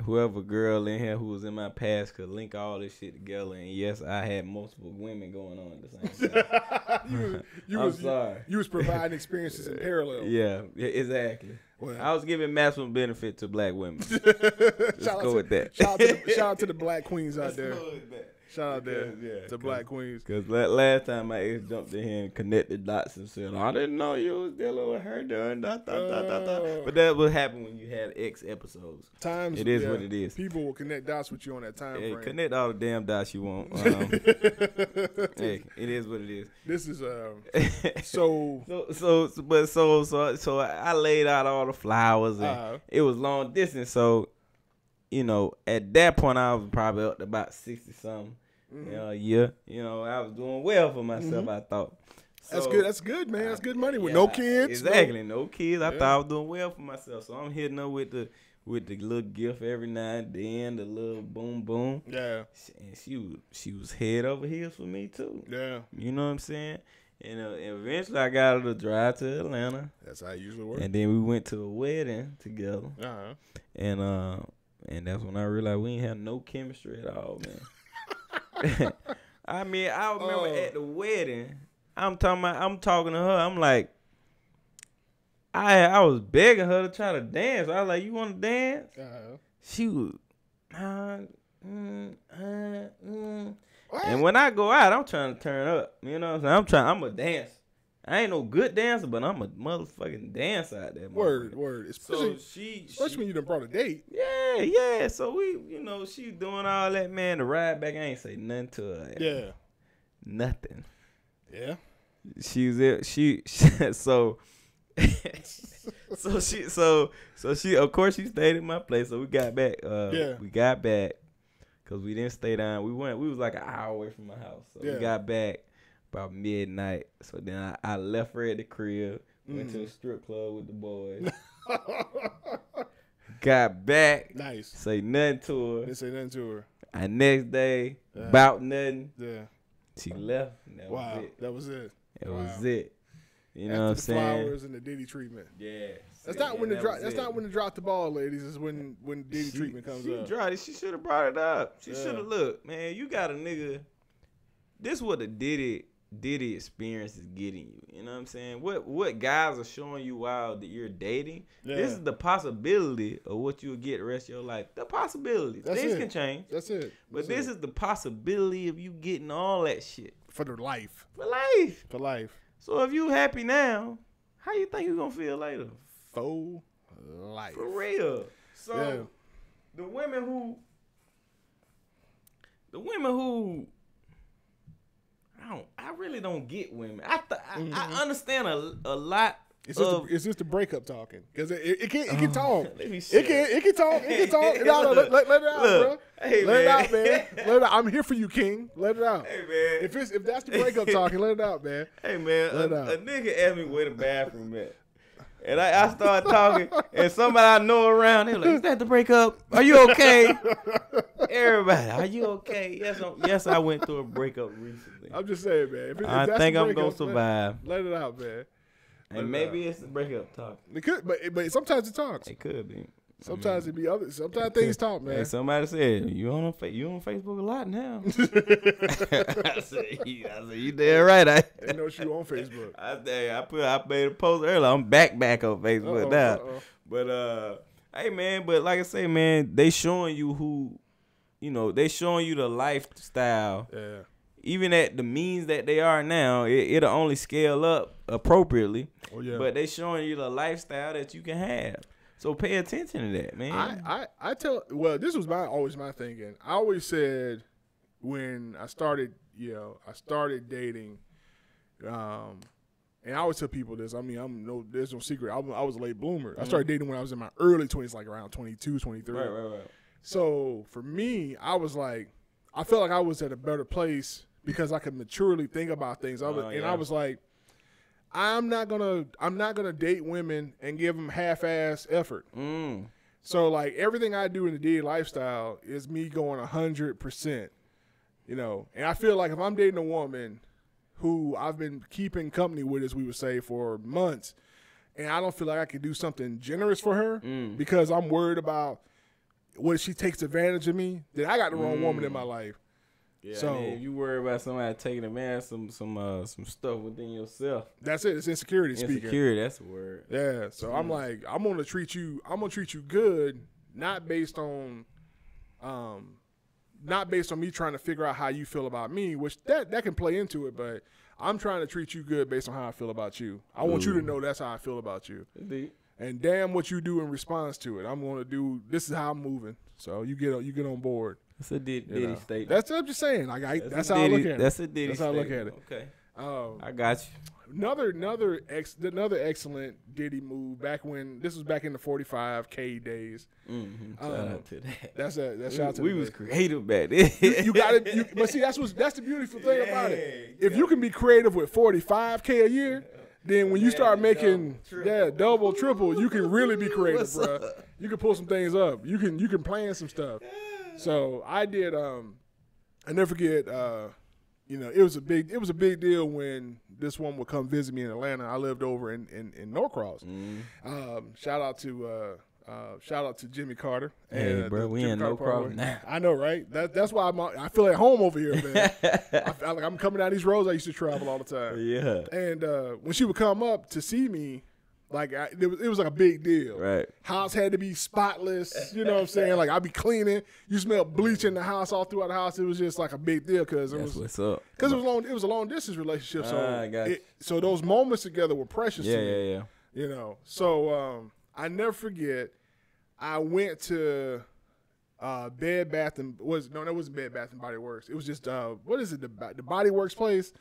whoever girl in here who was in my past could link all this shit together. And yes, I had multiple women going on at the same time. I'm sorry. You was providing experiences in parallel. Yeah, exactly. Well, I was giving maximum benefit to black women. Let's go with that. Shout out to the black queens out there. Shout out there to black queens. Because last time my ex jumped in here and connected dots and said, I didn't know you was dealing with her during that. But that would happen when you had X episodes. It is what it is. People will connect dots with you on that time frame. Connect all the damn dots you want. Hey, it is what it is. This is so I laid out all the flowers and it was long distance. So, you know, at that point I was probably up to about 60-something. You know, I was doing well for myself, I thought. So, that's good, man. That's good money with no kids. Exactly, no kids. I thought I was doing well for myself. So I'm hitting her with the little gift every now and then, the little boom boom. Yeah. And she was head over heels for me too. Yeah. You know what I'm saying? And eventually I got her to drive to Atlanta. That's how it usually works. And then we went to a wedding together. And that's when I realized we ain't have no chemistry at all, man. I remember at the wedding, I'm talking to her. I'm like, I was begging her to try to dance. I was like, you want to dance? She was, And when I go out, I'm trying to turn up. You know what I'm saying? I'm a dance. I ain't no good dancer, but I'm a motherfucking dancer out there. Word. Especially when you done brought a date. Yeah. So she doing all that, man. The ride back, I ain't say nothing to her. Yeah. Nothing. Yeah. She was there. She of course she stayed in my place. So we got back. We got back because we didn't stay down. We was like an hour away from my house. So we got back about midnight. So then I left her at the crib, went to a strip club with the boys. Got back. Nice. Say nothing to her. Didn't say nothing to her. And next day, about nothing. Yeah. She left. That was it. That was it. You know what I'm saying? Flowers and the Diddy treatment. Yeah. That's not when to drop the ball, ladies. It's when Diddy treatment comes up. She should have brought it up. She should have looked, man. You got a nigga. This is what the Diddy experience is getting you. You know what I'm saying? What guys are showing you while that you're dating. Yeah. This is the possibility of what you'll get the rest of your life. The possibility. Things can change. That's it. But this is the possibility of you getting all that shit. For life. For life. So if you happy now, how you think you gonna feel later? For life. For real. So the women who I really don't get women. I understand a lot. It's just the breakup talking because it can talk. It can talk. No, let it out, bro. Hey, let it out, man. Let it out. I'm here for you, King. Let it out. Hey, man. If that's the breakup talking, let it out, man. Hey, man. A nigga asked me where the bathroom at. And I started talking, and somebody I know around, they were like, is that the breakup? Are you okay? Everybody, are you okay? Yes, I went through a breakup recently. I'm just saying, man. If I think I'm going to survive. Let it out, man. And maybe it's the breakup talk. It could, but sometimes it talks. It could be. Sometimes it be other. Sometimes things talk, man. Hey, somebody said you on Facebook a lot now. I said you damn right. I didn't know you on Facebook. I made a post earlier. I'm back on Facebook now. But hey man, but like I say, man, they showing you who, they showing you the lifestyle. Yeah. Even at the means that they are now, it'll only scale up appropriately. Oh yeah. But they showing you the lifestyle that you can have. So pay attention to that, man. This was always my thinking. I always said when I started dating, and I always tell people this. I mean, there's no secret. I was a late bloomer. I started dating when I was in my early 20s, like around 22, 23. Right. So for me, I was like, I felt like I was at a better place because I could maturely think about things. I was like, I'm not gonna date women and give them half-ass effort. So like everything I do in the Diddy Lifestyle is me going 100%. You know, and I feel like if I'm dating a woman who I've been keeping company with, as we would say, for months, and I don't feel like I can do something generous for her because I'm worried about what if she takes advantage of me, then I got the wrong woman in my life. Yeah, so if you worry about somebody taking advantage of some stuff within yourself. That's it. It's insecurity speaking. Insecurity, that's the word. Yeah. So I'm like, I'm gonna treat you good, not based on me trying to figure out how you feel about me, which that can play into it, but I'm trying to treat you good based on how I feel about you. I want you to know that's how I feel about you. Indeed. And damn what you do in response to it. I'm going to do, this is how I'm moving. So you get on board. That's a Diddy statement. That's what I'm just saying. Like that's how I look at it. That's a Diddy statement. That's how I look at it. Okay. I got you. Another excellent Diddy move back when this was back in the 45K days. Shout out to that. That's shout out to we was creative back then. You got it. But see, that's the beautiful thing about it. If you can be creative with 45K a year, then when you start making double, triple, you can really be creative, bro. You can pull some things up. You can plan some stuff. So I did. I never forget. You know, it was a big deal when this one would come visit me in Atlanta. I lived over in Norcross. Shout out to Jimmy Carter. Hey, bro, we in Norcross now. I know, right? That's why I feel at home over here, man. I feel like I'm coming down these roads I used to travel all the time. Yeah. And when she would come up to see me, like it was like a big deal. Right. House had to be spotless. You know what I'm saying? Like I'd be cleaning. You smell bleach in the house all throughout the house. It was just like a big deal because it was a long distance relationship. So so those moments together were precious to me. Yeah. You know. So I never forget. I went to Bed Bath and that wasn't Bed Bath and Body Works. It was just what is it? The Body Works place.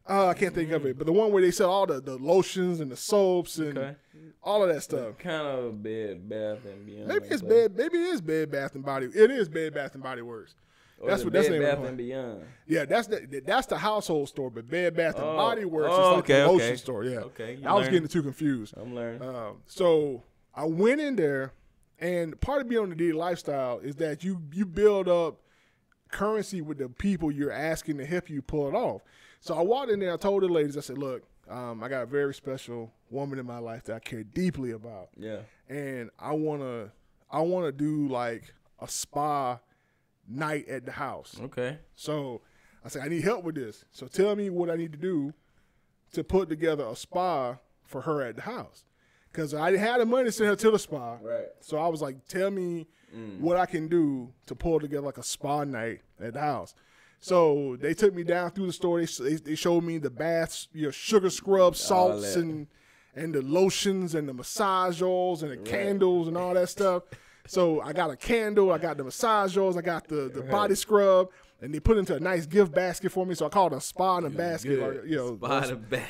I can't think of it, but the one where they sell all the lotions and the soaps and all of that stuff. Kind of Bed Bath and Beyond. Maybe it is Bed Bath and Body. It is Bed Bath and Body Works. That's what that's Bed Bath and Beyond. Yeah, that's the household store, but Bed Bath and Body Works is like the lotion store. Yeah. Okay. I was getting too confused. I'm learning. So I went in there, and part of being on the Diddy Lifestyle is that you build up currency with the people you're asking to help you pull it off. So I walked in there. I told the ladies, I said, "Look, I got a very special woman in my life that I care deeply about. Yeah, and I wanna do like a spa night at the house. Okay. So I said, I need help with this. So tell me what I need to do to put together a spa for her at the house. Because I didn't have the money to send her to the spa. Right. So I was like, tell me what I can do to pull together like a spa night at the house. So they took me down through the store. They showed me the baths, sugar scrubs, salts, and the lotions and the massage oils and the candles and all that stuff. So I got a candle, I got the massage oils, I got the body scrub, and they put it into a nice gift basket for me. So I called it a spa in a basket.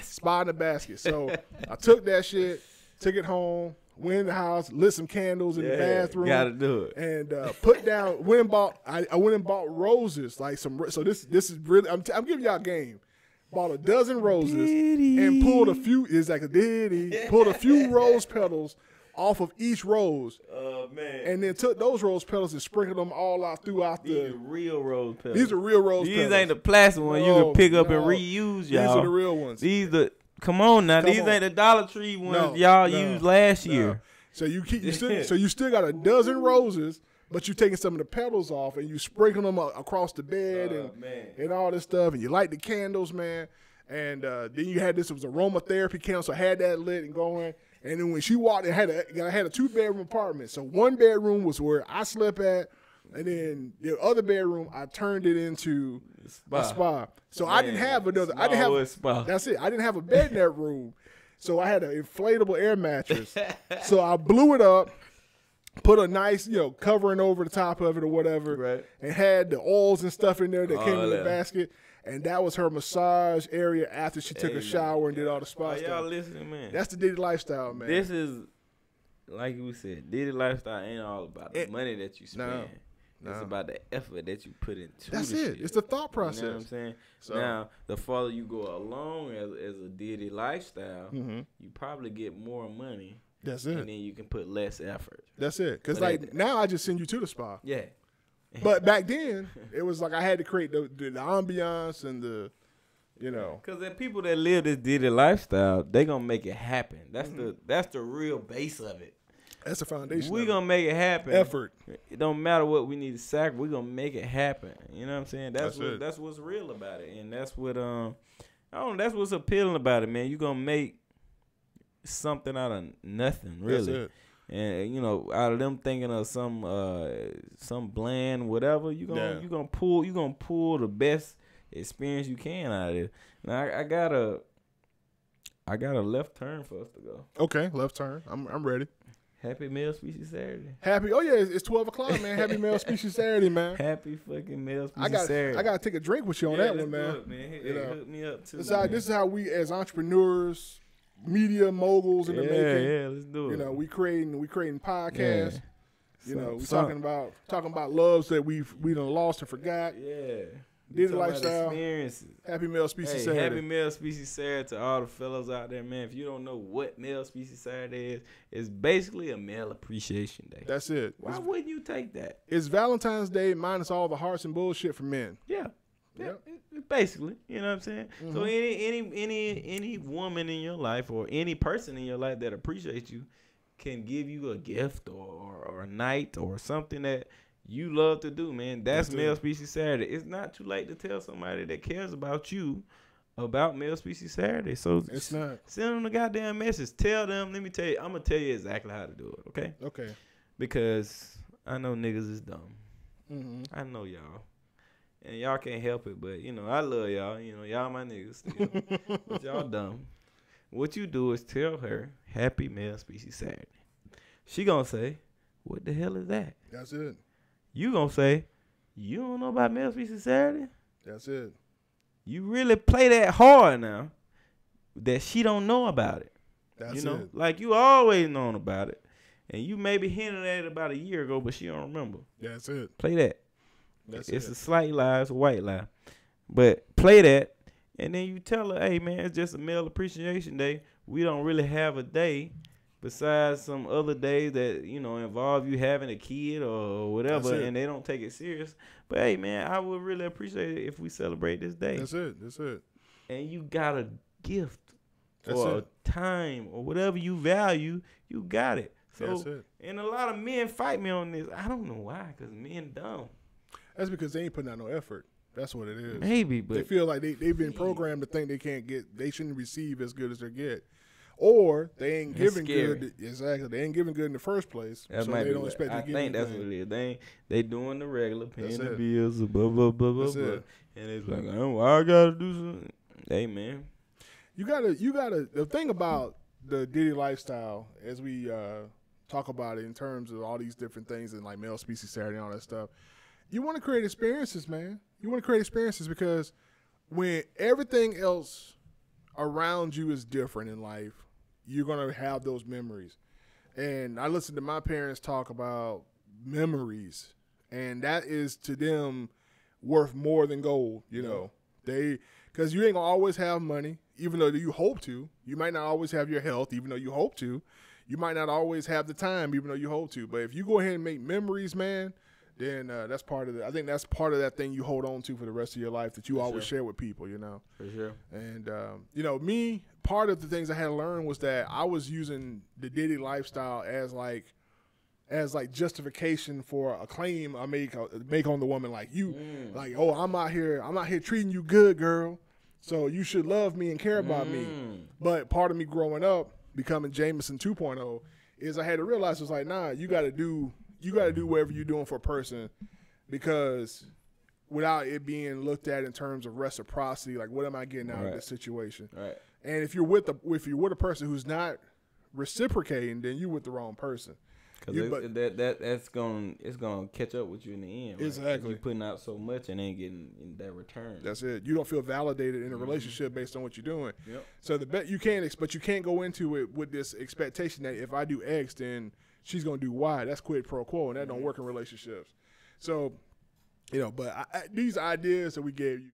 Spa in a basket. So I took that shit, took it home, went in the house, lit some candles in the bathroom. Gotta do it. And put down. I went and bought roses, like some. So this is really. I'm giving y'all game. Bought a dozen roses and pulled a few. It's like a Diddy. Pulled a few rose petals off of each rose. Oh man! And then took those rose petals and sprinkled them all out throughout These are real rose petals. These are real rose petals. These ain't the plastic ones you can pick up and reuse, y'all. These are the real ones. Come on now. These ain't the Dollar Tree ones y'all used last year. So you still got a dozen roses, but you taking some of the petals off and you sprinkling them across the bed and all this stuff, and you light the candles, man. And then you had this, it was aromatherapy candle, so I had that lit and going. And then when she walked in, I had a 2-bedroom apartment. So one bedroom was where I slept at, and then the other bedroom I turned it into a spa. So I didn't have another. That's it. I didn't have a bed in that room. So I had an inflatable air mattress. So I blew it up, put a nice, covering over the top of it or whatever, right, and had the oils and stuff in there that came in the basket. And that was her massage area after she took a shower and did all the spa stuff. Y'all listening, man. That's the Diddy Lifestyle, man. This is, like we said, Diddy Lifestyle ain't all about the money that you spend. It's about the effort that you put into That's the it. shit. It's the thought process. You know what I'm saying? So, now, the farther you go along as a Diddy Lifestyle, you probably get more money. That's it. And then you can put less effort. That's it. Because now I just send you to the spa. Yeah. But back then, it was like I had to create the ambiance and the, you know. Because the people that live this Diddy Lifestyle, they going to make it happen. That's the real base of it. That's the foundation. We going to make it happen. Effort. It don't matter what we need to sacrifice. We going to make it happen. You know what I'm saying? That's what's real about it. And that's what, that's what's appealing about it, man. You going to make something out of nothing, really. That's it. And you know, out of them thinking of some bland whatever, you gonna pull the best experience you can out of it. Now I got a left turn for us to go. Okay, left turn. I'm ready. Happy Male Species Saturday. Happy. Oh yeah, it's 12 o'clock, man. Happy Male Species Saturday, man. Happy fucking Male Species Saturday. I gotta take a drink with you on that one, man. Do it, man. Hook me up too. This is how we as entrepreneurs, media moguls in the making. Yeah, let's do it. You know, we creating podcasts. Yeah. You know, we talking about loves that we done lost and forgot. Yeah. Diddy Lifestyle. Experiences. Happy Male Species Saturday. Happy Male Species Saturday to all the fellas out there, man. If you don't know what Male Species Saturday is, it's basically a male appreciation day. That's it. Why wouldn't you take that? It's Valentine's Day minus all the hearts and bullshit for men. Yeah. Yep. Basically, you know what I'm saying? So any woman in your life or any person in your life that appreciates you can give you a gift or a night or something that you love to do, man. That's Male Species Saturday. It's not too late to tell somebody that cares about you about Male Species Saturday. So it's not. Send them the goddamn message. Tell them, let me tell you, I'm going to tell you exactly how to do it, okay? Okay. Because I know niggas is dumb. I know y'all. And y'all can't help it, but, you know, I love y'all. You know, y'all my niggas still. But y'all dumb. What you do is tell her, Happy Male Species Saturday. She gonna say, what the hell is that? That's it. You gonna say, you don't know about Male Species Saturday? That's it. You really play that hard now that she don't know about it. That's you know? it. Like you always known about it. And you maybe hinted at it about a year ago, but she don't remember. That's it. Play that. It's a slight lie. It's a white lie. But play that, and then you tell her, hey, man, it's just a Male Appreciation Day. We don't really have a day besides some other days that, you know, involve you having a kid or whatever, and they don't take it serious. But, hey, man, I would really appreciate it if we celebrate this day. That's it. That's it. And you got a gift or a time or whatever you value, you got it. So, that's it. And a lot of men fight me on this. I don't know why, because men dumb. That's because they ain't putting out no effort. That's what it is. Maybe, but they feel like they've been programmed to think they shouldn't receive as good as they get, or they ain't giving good. Exactly, they ain't giving good in the first place. That so might they be don't expect to I get think anything. that's what it is. They doing the regular, paying the it. bills, blah blah blah blah That's blah, it. and it's like, oh, I gotta do something. Hey, man, you gotta. The thing about the Diddy Lifestyle, as we talk about it in terms of all these different things and like Male Species Saturday and all that stuff. You want to create experiences, man. You want to create experiences because when everything else around you is different in life, you're going to have those memories. And I listened to my parents talk about memories, and that is to them worth more than gold, you know. Because you ain't going to always have money, even though you hope to. You might not always have your health, even though you hope to. You might not always have the time, even though you hope to. But if you go ahead and make memories, man, then that's part of it. I think that's part of that thing you hold on to for the rest of your life that you always share with people, you know. For sure. And, you know, me, part of the things I had to learn was that I was using the Diddy Lifestyle as like justification for a claim I make on the woman, like you, like, oh, I'm out here treating you good, girl. So you should love me and care about me. But part of me growing up, becoming Jameson 2.0, is I had to realize, it was like, nah, you got to do whatever you're doing for a person, because without it being looked at in terms of reciprocity, like what am I getting out of this situation? Right. And if you're with a person who's not reciprocating, then you're with the wrong person. Because it's gonna catch up with you in the end. Right? Exactly. You're putting out so much and ain't getting that return. That's it. You don't feel validated in a relationship based on what you're doing. Yep. So but you can't go into it with this expectation that if I do X, then she's gonna do Y. That's quid pro quo, and that don't work in relationships. So, but these ideas that we gave you.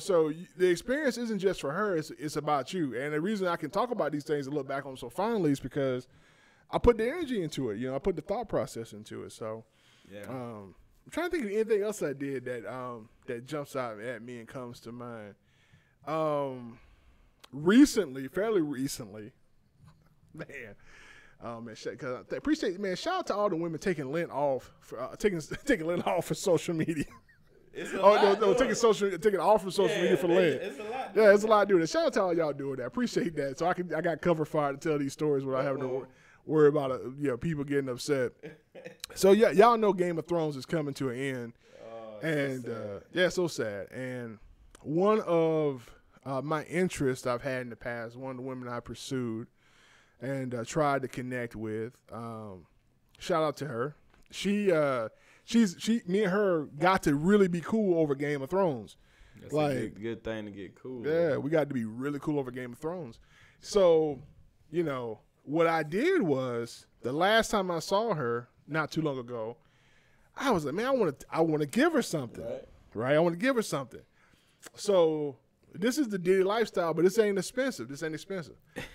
So the experience isn't just for her; it's about you. And the reason I can talk about these things and look back on them so fondly is because I put the energy into it. I put the thought process into it. So, Yeah. I'm trying to think of anything else I did that jumps out at me and comes to mind. Fairly recently, man. Man, cause I appreciate, man. Shout out to all the women taking Lent off, taking Lent off for social media. It's a lot, no, taking off from social media for Lent. It's a lot. Yeah, it's a lot doing that. Shout out to all y'all doing that. Appreciate that. So I got cover fire to tell these stories without having to worry about people getting upset. So yeah, y'all know Game of Thrones is coming to an end, and so sad. And one of my interests I've had in the past, one of the women I pursued and tried to connect with. Shout out to her. She me and her got to really be cool over Game of Thrones. That's a good thing to get cool. Yeah, we got to be really cool over Game of Thrones. So, what I did was the last time I saw her, not too long ago, I was like, man, I want to give her something, right? I want to give her something. So this is the Diddy Lifestyle, but this ain't expensive.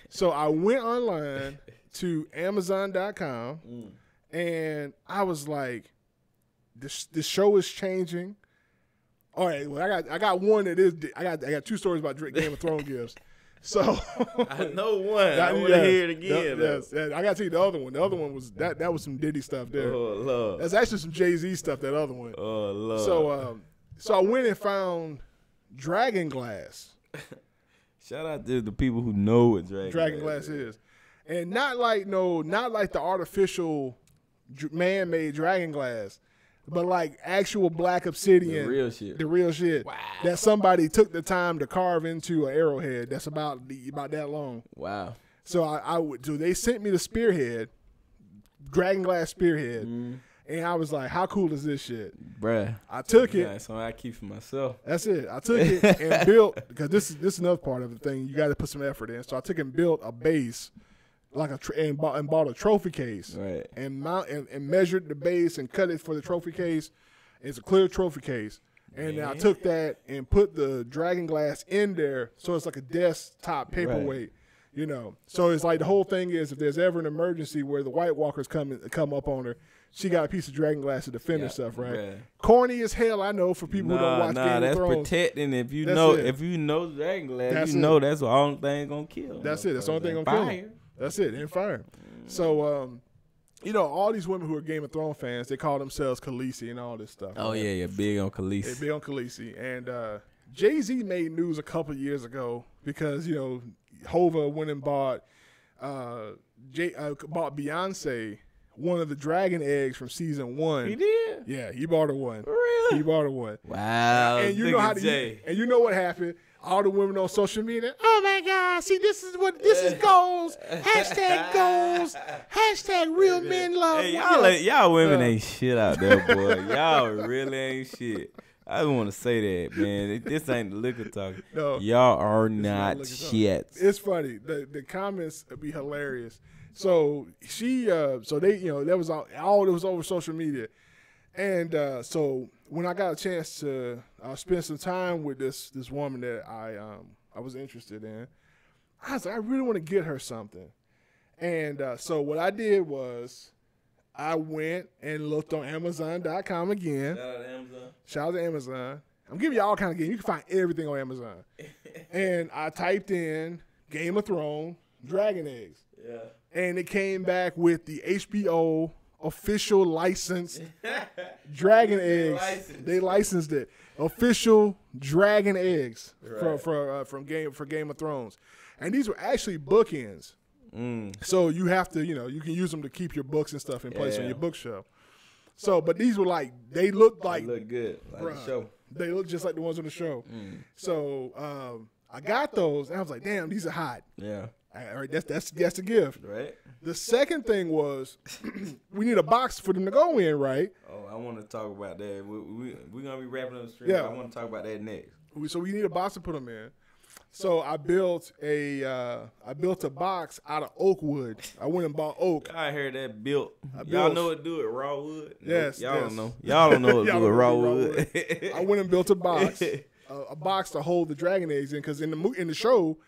So I went online to Amazon.com, and I was like, the show is changing. All right, well, I got one that is. I got two stories about Game of Thrones gifts. So I know one. I want to hear it again. Yes, I got to tell you the other one. The other one was that was some Diddy stuff there. Oh Lord, that's actually some Jay-Z stuff. That other one. Oh Lord. So I went and found Dragon Glass. Shout out to the people who know what Dragon Glass is, and not like the artificial man-made Dragon Glass. But like actual black obsidian, the real shit. Wow. That somebody took the time to carve into an arrowhead. That's about that long. Wow. So so they sent me the spearhead, Dragon Glass spearhead, and I was like, "How cool is this shit, bruh?" I took it. So I keep for myself. That's it. I took it and built, because this is another part of the thing. You got to put some effort in. So I took and built a base. And bought a trophy case, right? And measured the base and cut it for the trophy case. It's a clear trophy case, and I took that and put the Dragon Glass in there, so it's like a desktop paperweight, So it's like the whole thing is, if there's ever an emergency where the White Walkers come up on her, she got a piece of Dragon Glass to defend herself, right? Bruh. Corny as hell, I know, for people who don't watch Game of Thrones. That's protecting. If you know Dragon Glass, that's the only thing gonna kill. That's it. That's the only thing gonna kill him. That's it, and fire. So, all these women who are Game of Thrones fans, they call themselves Khaleesi and all this stuff. Oh, right? Yeah, big on Khaleesi. They're big on Khaleesi. And Jay-Z made news a couple of years ago because, Hova went and bought Beyonce one of the dragon eggs from season 1. He did? Yeah, he bought her one. Really? He bought her one. Wow. And you know and you know what happened? All the women on social media, oh my God, see, this is goals. Hashtag goals. Hashtag real men love. Hey, y'all women ain't shit out there, boy. Y'all really ain't shit. I just want to say that, man. This ain't the liquor talk. No, y'all are not shit. It's funny. The comments would be hilarious. So that was all. It was over social media, and so when I got a chance to spend some time with this woman that I was interested in, I was like, I really want to get her something, and so what I did was I went and looked on Amazon.com again. Shout out to Amazon. I'm giving you all kind of games. You can find everything on Amazon. And I typed in Game of Thrones Dragon Eggs. Yeah. And it came back with the HBO official licensed dragon eggs. They licensed it. Official dragon eggs from Game of Thrones. And these were actually bookends. So you have to, you can use them to keep your books and stuff in place on your bookshelf. So, but these were like, they looked like. They look good. Like the show. They look just like the ones on the show. So I got those, and I was like, damn, these are hot. Yeah. All right, that's the gift. Right. The second thing was, we need a box for them to go in, right? Oh, I want to talk about that. We're going to be wrapping up the stream. Yeah. I want to talk about that next. So we need a box to put them in. So I built a box out of oak wood. I went and bought oak. I heard that built. Y'all know what to do with raw wood? No, Yes. Y'all don't know. Y'all don't know what to do with raw wood. I went and built a box, a box to hold the dragon eggs in, because in the show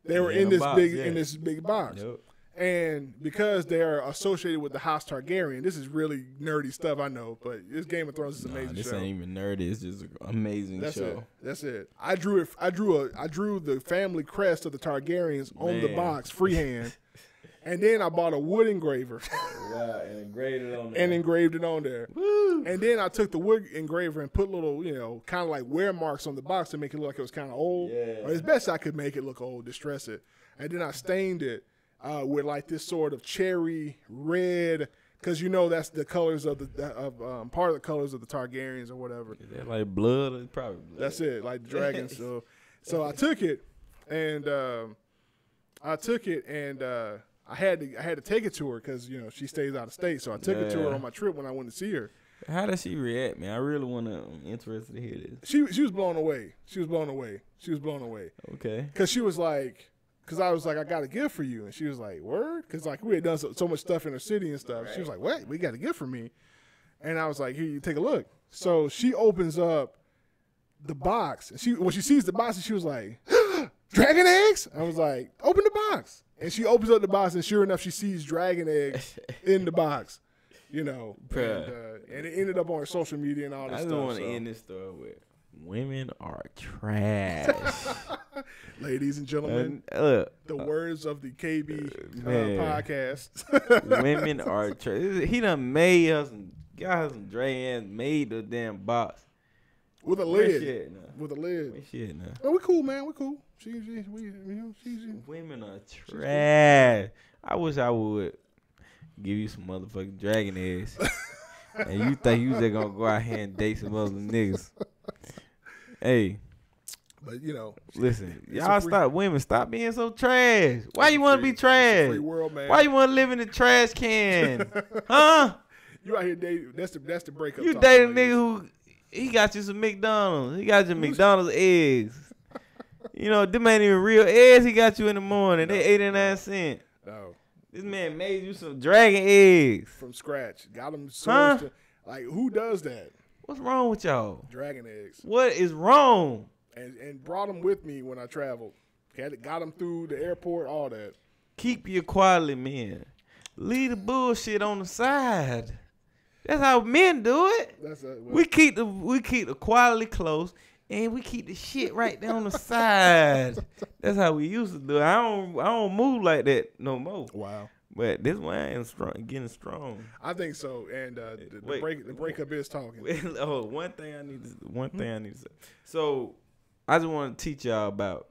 they were in this big box. Yep. And because they're associated with the House Targaryen, this is really nerdy stuff, I know, but this Game of Thrones is an amazing this show. ain't even nerdy. It's just an amazing show. That's it. I drew the family crest of the Targaryens on the box freehand, and then I bought a wood engraver. Wow, and engraved it on there. Woo. And then I took the wood engraver and put little, kind of like wear marks on the box to make it look like it was kind of old, or as best I could make it look old, distress it. And then I stained it with like this sort of cherry red, because that's the colors of part of the colors of the Targaryens or whatever. Is that like blood? It's probably blood. That's it, like dragons. So I took it, and I had to take it to her because she stays out of state. So I took it to her on my trip when I went to see her. How does she react, man? I really I'm interested to hear this. She was blown away. She was blown away. Okay. Because she was like. Because I was like, I got a gift for you. And she was like, word? Because like we had done so much stuff in her city and stuff. Right. She was like, what? We got a gift for me. And I was like, here, you take a look. So she opens up the box. And when she sees the box, and she was like, dragon eggs? I was like, open the box. And she opens up the box, and sure enough, she sees dragon eggs in the box. And it ended up on her social media and all this stuff. I just want to end this story with, women are trash. Ladies and gentlemen, the words of the KB podcast. Women are trash. He done made us, got us some Dre and made the damn box. With a lid. With a lid. Where she at now? Oh, we cool, man. We cool. Women are trash. I wish I would give you some motherfucking dragon eggs. And you think you just gonna go out here and date some other niggas. Hey. But listen, y'all stop being so trash. Why you want to be trash? Free world, man. Why you want to live in a trash can? Huh? You out here dating? That's the breakup. You dating a nigga who he got you some McDonald's. He got you McDonald's eggs. Them ain't even real eggs. He got you in the morning. They 89 cents. No. This man made you some dragon eggs from scratch. Got them sourced. Like, who does that? What's wrong with y'all? Dragon eggs. What is wrong? And brought them with me when I traveled. Got them through the airport, all that. Keep your quality, men. Leave the bullshit on the side. That's how men do it. We keep the quality close, and we keep the shit right there on the side. That's how we used to do it. I don't move like that no more. Wow. But this one ain't getting strong. I think so. And the breakup is talking. One thing I need to say. So I just want to teach y'all about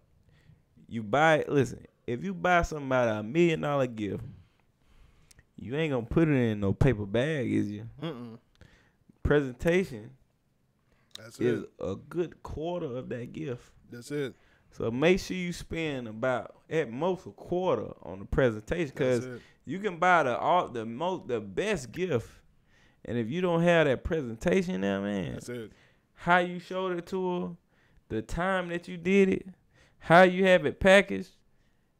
if you buy somebody $1 million gift, you ain't gonna put it in no paper bag, is you? Presentation is a good quarter of that gift. That's it. So make sure you spend about at most a quarter on the presentation, because you can buy the best gift, and if you don't have that presentation there, man, that's it. How you showed it to her, the time that you did it, how you have it packaged,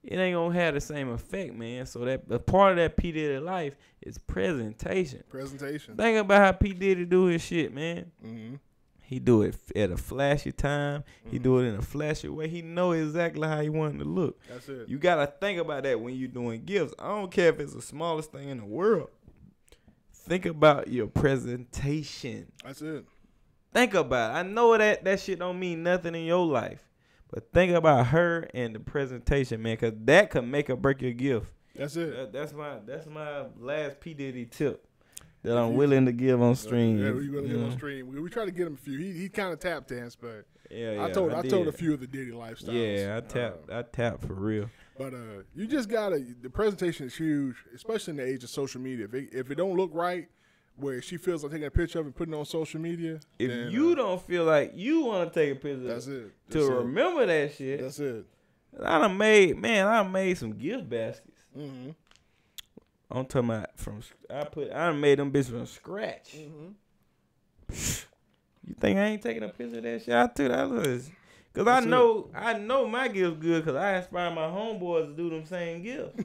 it ain't gonna have the same effect, man. So that a part of that P Diddy life is presentation. Think about how P Diddy do his shit, man. Mm-hmm. He do it at a flashy time. He do it in a flashy way. He know exactly how he want it to look. That's it. You got to think about that when you're doing gifts. I don't care if it's the smallest thing in the world. Think about your presentation. That's it. Think about it. I know that shit don't mean nothing in your life. But think about her and the presentation, man, because that could make or break your gift. That's it. That's my last P Diddy tip. that I'm willing to give on stream. Yeah, we willing to give on stream. We try to get him a few. He kind of tap dance, but Yeah, I told a few of the Diddy Lifestyles. Yeah, I tap for real. But you just gotta. The presentation is huge, especially in the age of social media. If it don't look right, where she feels like taking a picture of it and putting it on social media. If then, you don't feel like you want to take a picture, that's it. Remember that shit. That's it. I done made some gift baskets. Mm-hmm. I'm talking about I done made them bitches from scratch. Mm-hmm. You think I ain't taking a picture of that shit? I took that list. Cause I know my gift's good cause I inspire my homeboys to do them same gifts.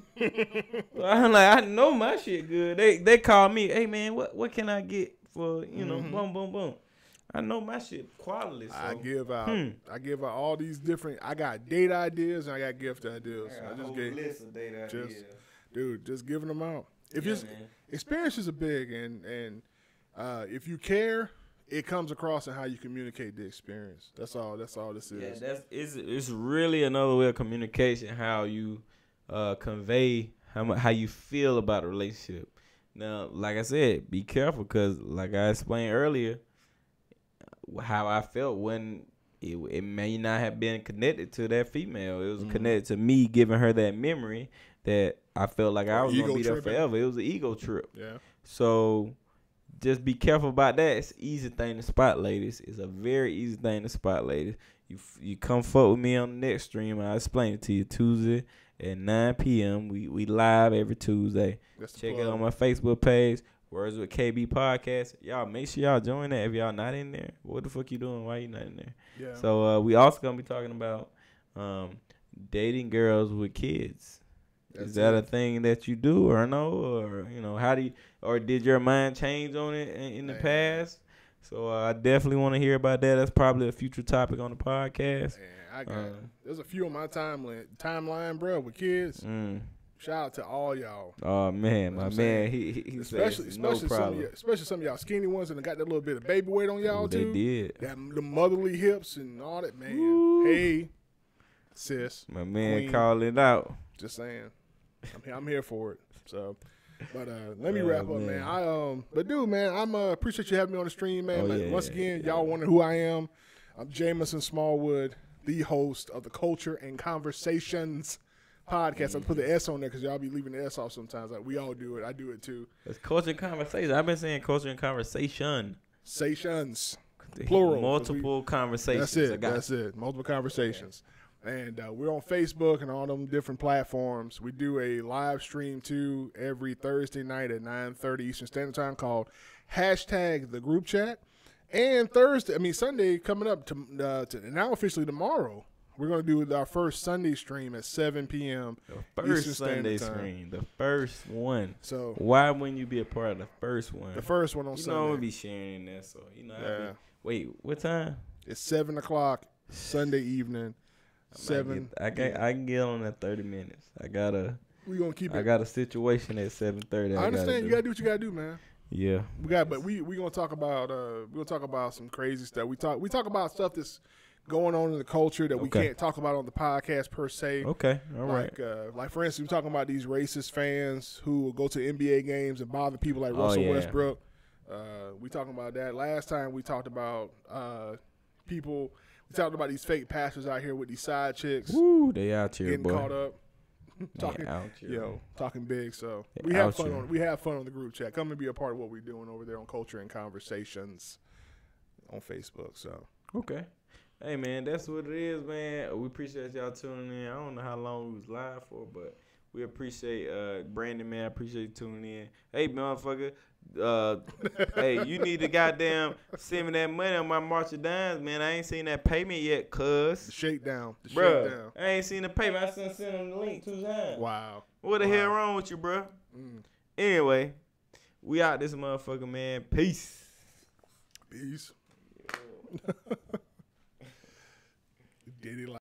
So I'm like, I know my shit good. They call me, hey man, what can I get for, boom, boom, boom. I know my shit quality. So. I give out all these different. I got date ideas and I got gift ideas. I just gave list of date ideas. Dude, just giving them out. Experiences are big, and if you care, it comes across in how you communicate the experience. That's all this is. Yeah, it's really another way of communication. How you convey how you feel about a relationship. Now, like I said, be careful because, like I explained earlier, how I felt when it may not have been connected to that female. It was connected to me giving her that memory that I felt like I was going to be there forever. It was an ego trip. Yeah. So just be careful about that. It's an easy thing to spot, ladies. It's a very easy thing to spot, ladies. You come fuck with me on the next stream. I'll explain it to you Tuesday at 9 p.m. We live every Tuesday. Check it on my Facebook page. Words with KB podcast. Y'all make sure y'all join that. If y'all not in there, what the fuck you doing? Why you not in there? Yeah. So we also gonna be talking about dating girls with kids. Is that a thing that you do or no? Or how do you, or did your mind change on it in the past? So I definitely want to hear about that. That's probably a future topic on the podcast. There's a few on my timeline, bro, with kids. Shout out to all y'all. Oh man, my man, he especially says no problem. Especially some of y'all skinny ones and got that little bit of baby weight on y'all too. They did. Got the motherly hips and all that, man. Woo. Hey, sis, my man, queen. call it out. Just saying, I'm here for it. So, but let me wrap up, man. But dude, man, I'm appreciate you having me on the stream, man. Once again, y'all wondering who I am. I'm Jameson Smallwood, the host of the Culture and Conversations podcast. I put the S on there because y'all be leaving the S off sometimes. Like, we all do it. I do it too. It's culture and conversation. I've been saying culture and conversation. Sations. Plural. Multiple conversations. That's it. Multiple conversations. And we're on Facebook and all them different platforms. We do a live stream too every Thursday night at 9:30 Eastern Standard Time called #The Group Chat. And Sunday coming up to now officially tomorrow. We're going to do our first Sunday stream at 7 p.m. The first Sunday stream. The first one. So why wouldn't you be a part of the first one? The first one on Sunday. I'm going to be sharing that. So, wait, what time? It's 7 o'clock Sunday evening. 7. I can get on that 30 minutes. We gonna keep it. I got a situation at 7:30. I understand. You gotta do what you gotta do, man. Yeah. We gonna talk about some crazy stuff. We talk about stuff that's going on in the culture that we can't talk about on the podcast per se. Okay. All right. Like for instance, we're talking about these racist fans who will go to NBA games and bother people like Russell Westbrook. We talking about that. Last time we talked about people. We talked about these fake pastors out here with these side chicks. Woo, they out here, getting caught up. Talking big. So we have fun on the group chat. Come and be a part of what we're doing over there on Culture and Conversations on Facebook. So okay. Hey man, that's what it is, man. We appreciate y'all tuning in. I don't know how long we was live for, but we appreciate Brandon, man. I appreciate you tuning in. Hey motherfucker. Hey, you need to goddamn send me that money on my March of Dimes, man. I ain't seen that payment yet, cuz. The shakedown. Bruh, I ain't seen the payment. I sent him the link 2 times. Wow. What the hell wrong with you, bruh? Anyway, we out this motherfucker, man. Peace. Diddy Lifestyle.